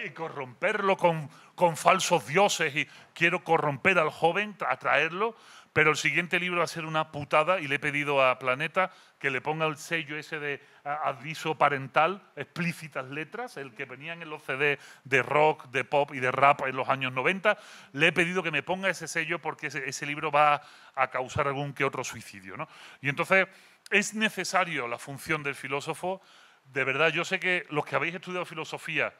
y corromperlo con falsos dioses, y quiero corromper al joven, atraerlo, pero el siguiente libro va a ser una putada y le he pedido a Planeta que le ponga el sello ese de aviso parental, explícitas letras, el que venían en los CD de rock, de pop y de rap en los años 90, le he pedido que me ponga ese sello porque ese libro va a causar algún que otro suicidio, ¿no? Y entonces es necesario la función del filósofo. De verdad, yo sé que los que habéis estudiado filosofía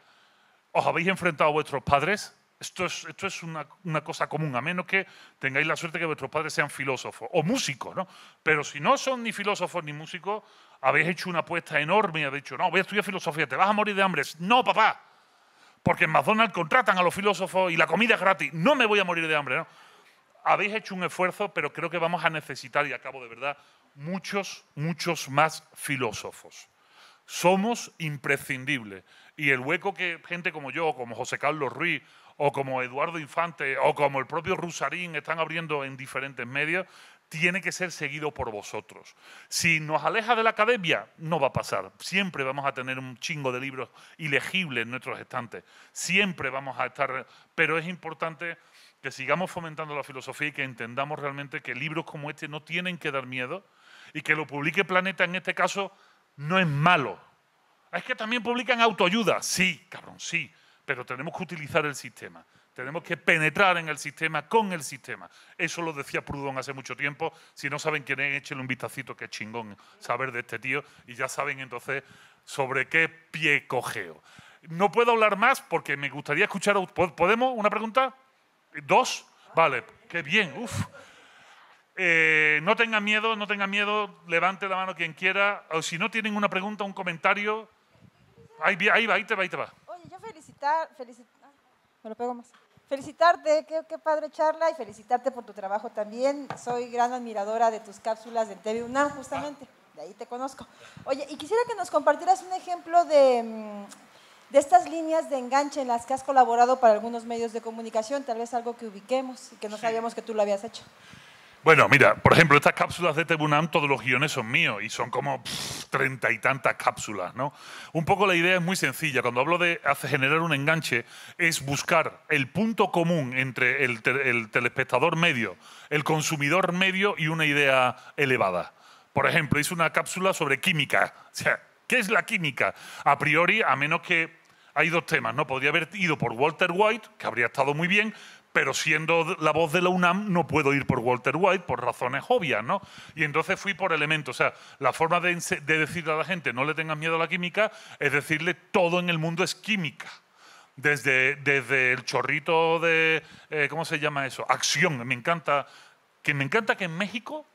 os habéis enfrentado a vuestros padres. Esto es una cosa común, a menos que tengáis la suerte de que vuestros padres sean filósofos o músicos, ¿no? Pero si no son ni filósofos ni músicos, habéis hecho una apuesta enorme y habéis dicho, no, voy a estudiar filosofía, te vas a morir de hambre. No, papá, porque en McDonald's contratan a los filósofos y la comida es gratis. No me voy a morir de hambre, ¿no? Habéis hecho un esfuerzo, pero creo que vamos a necesitar, y acabo de verdad, muchos más filósofos. Somos imprescindibles. Y el hueco que gente como yo, como José Carlos Ruiz, o como Eduardo Infante, o como el propio Rusarín están abriendo en diferentes medios, tiene que ser seguido por vosotros. Si nos aleja de la academia, no va a pasar. Siempre vamos a tener un chingo de libros ilegibles en nuestros estantes. Siempre vamos a estar... Pero es importante que sigamos fomentando la filosofía y que entendamos realmente que libros como este no tienen que dar miedo y que lo publique Planeta en este caso no es malo. Es que también publican autoayuda. Sí, cabrón, sí. Pero tenemos que utilizar el sistema. Tenemos que penetrar en el sistema con el sistema. Eso lo decía Proudhon hace mucho tiempo. Si no saben quién es, échenle un vistacito, que es chingón saber de este tío. Y ya saben entonces sobre qué pie cojeo. No puedo hablar más porque me gustaría escuchar... ¿Podemos? ¿Una pregunta? ¿Dos? Vale, qué bien. Uf. No tengan miedo, levante la mano quien quiera. O si no tienen una pregunta, un comentario, ahí te va. Oye, yo me lo pego más. Felicitarte, qué padre charla, y felicitarte por tu trabajo también. Soy gran admiradora de tus cápsulas del TV UNAM, justamente, de ahí te conozco. Oye, y quisiera que nos compartieras un ejemplo de estas líneas de enganche en las que has colaborado para algunos medios de comunicación, tal vez algo que ubiquemos y que no sabíamos que tú lo habías hecho. Bueno, mira, por ejemplo, estas cápsulas de TV UNAM, todos los guiones son míos y son como 30 y tantas cápsulas, ¿no? Un poco la idea es muy sencilla. Cuando hablo de generar un enganche, es buscar el punto común entre el telespectador medio, el consumidor medio y una idea elevada. Por ejemplo, hice una cápsula sobre química. O sea, ¿qué es la química? A priori, a menos que hay dos temas, ¿no? Podría haber ido por Walter White, que habría estado muy bien, pero siendo la voz de la UNAM no puedo ir por Walter White por razones obvias, ¿no? Y entonces fui por elementos. O sea, la forma de decirle a la gente no le tengas miedo a la química es decirle todo en el mundo es química. Desde el chorrito de… ¿cómo se llama eso? Acción. Me encanta que en México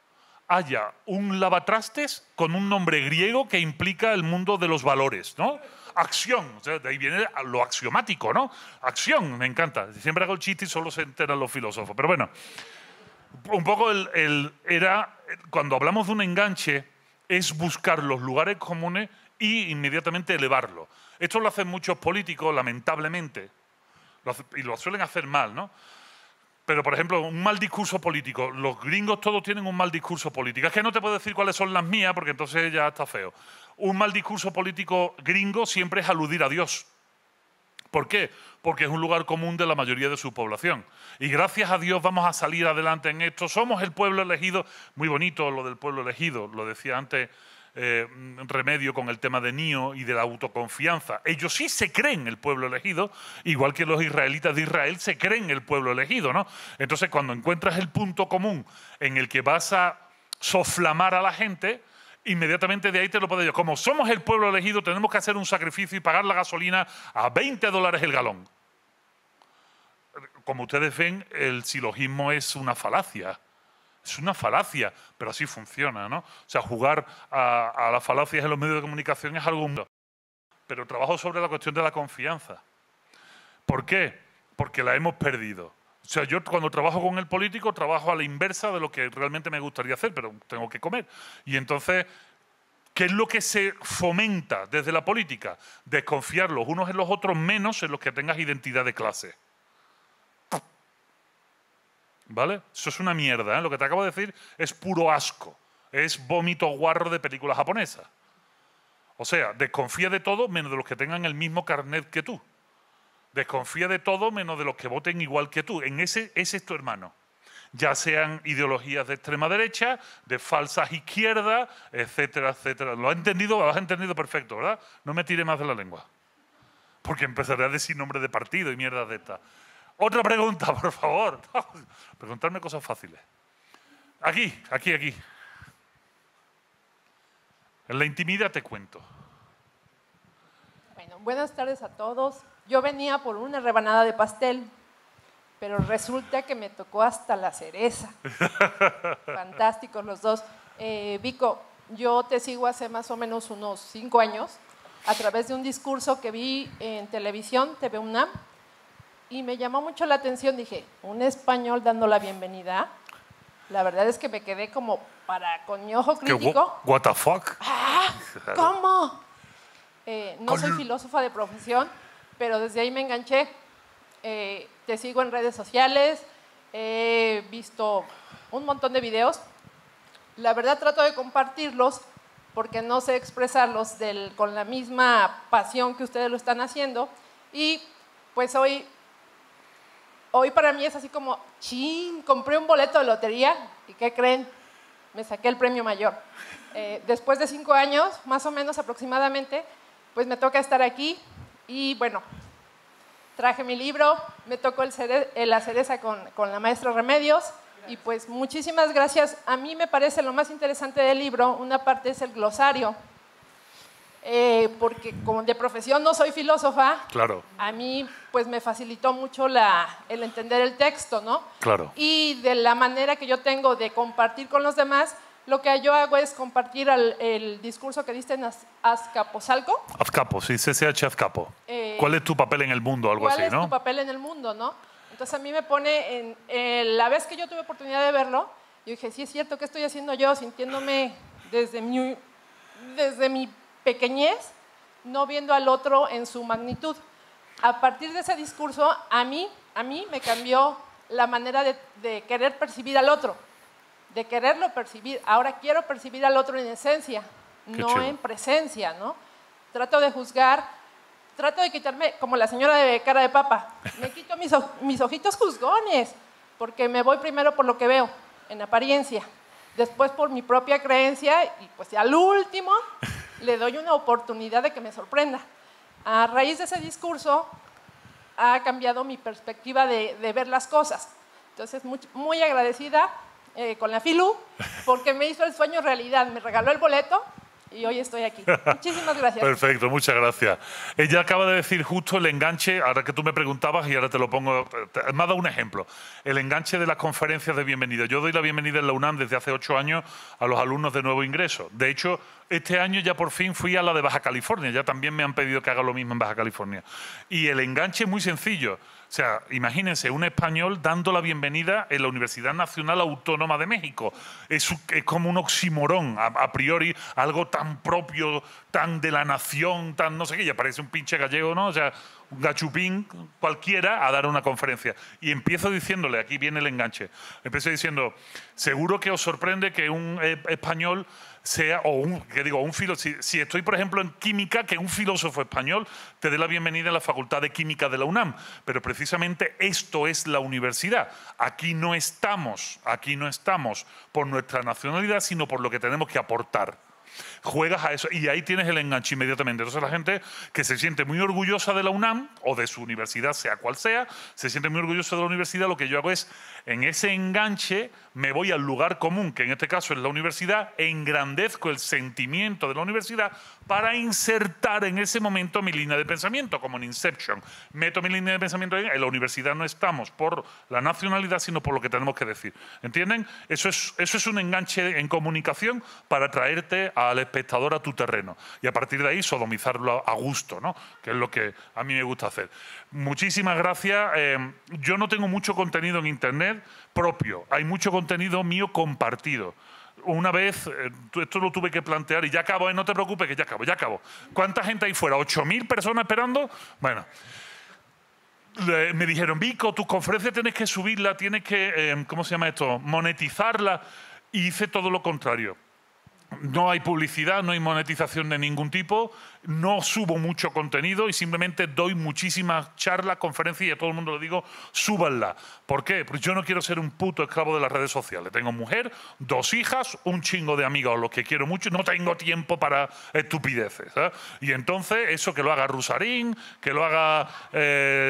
haya un lavatrastes con un nombre griego que implica el mundo de los valores, ¿no? Acción, o sea, de ahí viene lo axiomático, ¿no? Acción, me encanta. Siempre hago el chiste y solo se enteran los filósofos. Pero bueno, un poco cuando hablamos de un enganche, es buscar los lugares comunes y inmediatamente elevarlo. Esto lo hacen muchos políticos, lamentablemente, y lo suelen hacer mal, ¿no? Pero, por ejemplo, un mal discurso político. Los gringos todos tienen un mal discurso político. Es que no te puedo decir cuáles son las mías porque entonces ya está feo. Un mal discurso político gringo siempre es aludir a Dios. ¿Por qué? Porque es un lugar común de la mayoría de su población. Y gracias a Dios vamos a salir adelante en esto. Somos el pueblo elegido. Muy bonito lo del pueblo elegido. Lo decía antes Remedio con el tema de Nio y de la autoconfianza. Ellos sí se creen el pueblo elegido, igual que los israelitas de Israel se creen el pueblo elegido, ¿no? Entonces, cuando encuentras el punto común en el que vas a soflamar a la gente, inmediatamente de ahí te lo puedo decir. Como somos el pueblo elegido, tenemos que hacer un sacrificio y pagar la gasolina a $20 el galón. Como ustedes ven, el silogismo es una falacia. Es una falacia, pero así funciona, ¿no? O sea, jugar a las falacias en los medios de comunicación es algo… Pero trabajo sobre la cuestión de la confianza. ¿Por qué? Porque la hemos perdido. O sea, yo cuando trabajo con el político trabajo a la inversa de lo que realmente me gustaría hacer, pero tengo que comer. Y entonces, ¿qué es lo que se fomenta desde la política? Desconfiar los unos en los otros, menos en los que tengas identidad de clase. ¿Vale? Eso es una mierda, ¿eh? Lo que te acabo de decir es puro asco. Es vómito guarro de película japonesa. O sea, desconfía de todo menos de los que tengan el mismo carnet que tú. Desconfía de todo menos de los que voten igual que tú. Ese es tu hermano. Ya sean ideologías de extrema derecha, de falsas izquierdas, etcétera, etcétera. ¿Lo has entendido? Lo has entendido perfecto, ¿verdad? No me tire más de la lengua. Porque empezaré a decir nombres de partido y mierdas de estas. Otra pregunta, por favor. Preguntarme cosas fáciles. Aquí. En la intimidad te cuento. Bueno, buenas tardes a todos. Yo venía por una rebanada de pastel, pero resulta que me tocó hasta la cereza. Fantásticos los dos. Vico, yo te sigo hace más o menos unos 5 años a través de un discurso que vi en televisión, TV UNAM, y me llamó mucho la atención. Dije, un español dando la bienvenida. La verdad es que me quedé como con mi ojo crítico. What the fuck? Ah, ¿cómo? No soy filósofa de profesión, pero desde ahí me enganché. Te sigo en redes sociales, he visto un montón de videos. La verdad trato de compartirlos porque no sé expresarlos con la misma pasión que ustedes lo están haciendo. Y pues hoy para mí es así como, ¡chin! Compré un boleto de lotería y ¿qué creen? Me saqué el premio mayor. Después de 5 años, más o menos aproximadamente, pues me toca estar aquí y bueno, traje mi libro, me tocó la cereza con la maestra Remedios y pues muchísimas gracias. A mí me parece lo más interesante del libro, una parte es el glosario, porque como de profesión no soy filósofa, claro, a mí pues me facilitó mucho el entender el texto, ¿no? Claro. Y de la manera que yo tengo de compartir con los demás, lo que yo hago es compartir el discurso que diste en Azcapotzalco. Azcapo, sí, CCH Azcapo. ¿Cuál es tu papel en el mundo? Algo así, ¿no? ¿Cuál es tu papel en el mundo, no? Entonces a mí me pone, la vez que yo tuve oportunidad de verlo, yo dije, sí es cierto, ¿qué estoy haciendo yo sintiéndome desde mi pequeñez, no viendo al otro en su magnitud? A partir de ese discurso, a mí me cambió la manera de querer percibir al otro. de quererlo percibir. Ahora quiero percibir al otro en esencia, no chulo. en presencia, ¿no? Trato de juzgar, trato de quitarme, como la señora de cara de papa, me quito mis ojitos juzgones, porque me voy primero por lo que veo, en apariencia, después por mi propia creencia y pues al último le doy una oportunidad de que me sorprenda. A raíz de ese discurso ha cambiado mi perspectiva de ver las cosas. Entonces, muy agradecida con la FILU porque me hizo el sueño realidad, me regaló el boleto y hoy estoy aquí. Muchísimas gracias. Perfecto, muchas gracias. Ella acaba de decir justo el enganche, ahora que tú me preguntabas y ahora te lo pongo, me ha dado un ejemplo, el enganche de las conferencias de bienvenida. Yo doy la bienvenida en la UNAM desde hace 8 años a los alumnos de nuevo ingreso. De hecho, este año ya por fin fui a la de Baja California, ya también me han pedido que haga lo mismo en Baja California. Y el enganche es muy sencillo. O sea, imagínense, un español dando la bienvenida en la Universidad Nacional Autónoma de México. Es como un oxímoron, a priori, algo tan propio, tan de la nación, tan no sé qué, ya parece un pinche gallego, ¿no? O sea, un gachupín cualquiera a dar una conferencia. Y empiezo diciéndole, aquí viene el enganche, empiezo diciendo, seguro que os sorprende que un español sea, o un filósofo, si estoy, por ejemplo, en química, que un filósofo español te dé la bienvenida en la Facultad de Química de la UNAM. Pero precisamente esto es la universidad. Aquí no estamos por nuestra nacionalidad, sino por lo que tenemos que aportar. Juegas a eso y ahí tienes el enganche inmediatamente. Entonces la gente que se siente muy orgullosa de la UNAM o de su universidad, sea cual sea, se siente muy orgullosa de la universidad, lo que yo hago es, en ese enganche, me voy al lugar común, que en este caso es la universidad, e engrandezco el sentimiento de la universidad para insertar en ese momento mi línea de pensamiento, como en Inception. Meto mi línea de pensamiento en la universidad, no estamos por la nacionalidad, sino por lo que tenemos que decir. ¿Entienden? Eso es un enganche en comunicación para traerte al espectador a tu terreno y a partir de ahí sodomizarlo a gusto, ¿no? Que es lo que a mí me gusta hacer. Muchísimas gracias. Yo no tengo mucho contenido en Internet propio, hay mucho contenido mío compartido. Una vez, esto lo tuve que plantear y ya acabo, no te preocupes que ya acabo. ¿Cuánta gente hay fuera? ¿8.000 personas esperando? Bueno, me dijeron, Vico, tu conferencia tienes que subirla, tienes que, ¿cómo se llama esto? Monetizarla. Y hice todo lo contrario. No hay publicidad, no hay monetización de ningún tipo, no subo mucho contenido y simplemente doy muchísimas charlas, conferencias y a todo el mundo le digo, súbanla. ¿Por qué? Pues yo no quiero ser un puto esclavo de las redes sociales. Tengo mujer, 2 hijas, un chingo de amigos, los que quiero mucho, y no tengo tiempo para estupideces. Y entonces eso que lo haga Rusarín, que lo haga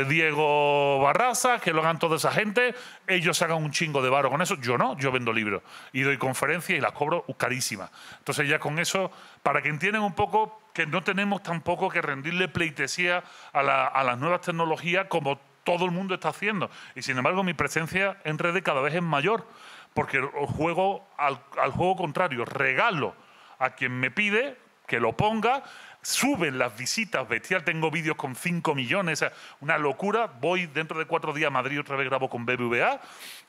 Diego Barraza, que lo hagan toda esa gente, ellos hagan un chingo de varo con eso. Yo no, yo vendo libros y doy conferencias y las cobro carísimas. Entonces ya con eso, para que entiendan un poco que no tenemos tampoco que rendirle pleitesía a las nuevas tecnologías como todo el mundo está haciendo. Y sin embargo mi presencia en redes cada vez es mayor, porque juego al juego contrario, regalo a quien me pide que lo ponga, suben las visitas bestial, tengo vídeos con 5 millones, o sea, una locura. Voy dentro de 4 días a Madrid, otra vez grabo con BBVA,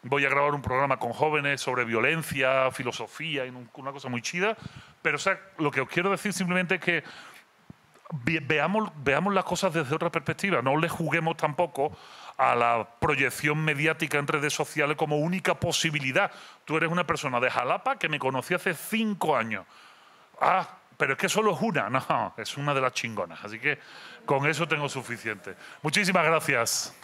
voy a grabar un programa con jóvenes sobre violencia, filosofía, y una cosa muy chida. Pero o sea, lo que os quiero decir simplemente es que veamos las cosas desde otra perspectiva, no le juguemos tampoco a la proyección mediática en redes sociales como única posibilidad. Tú eres una persona de Jalapa que me conocí hace 5 años. Pero es que solo es una. No, es una de las chingonas. Así que con eso tengo suficiente. Muchísimas gracias.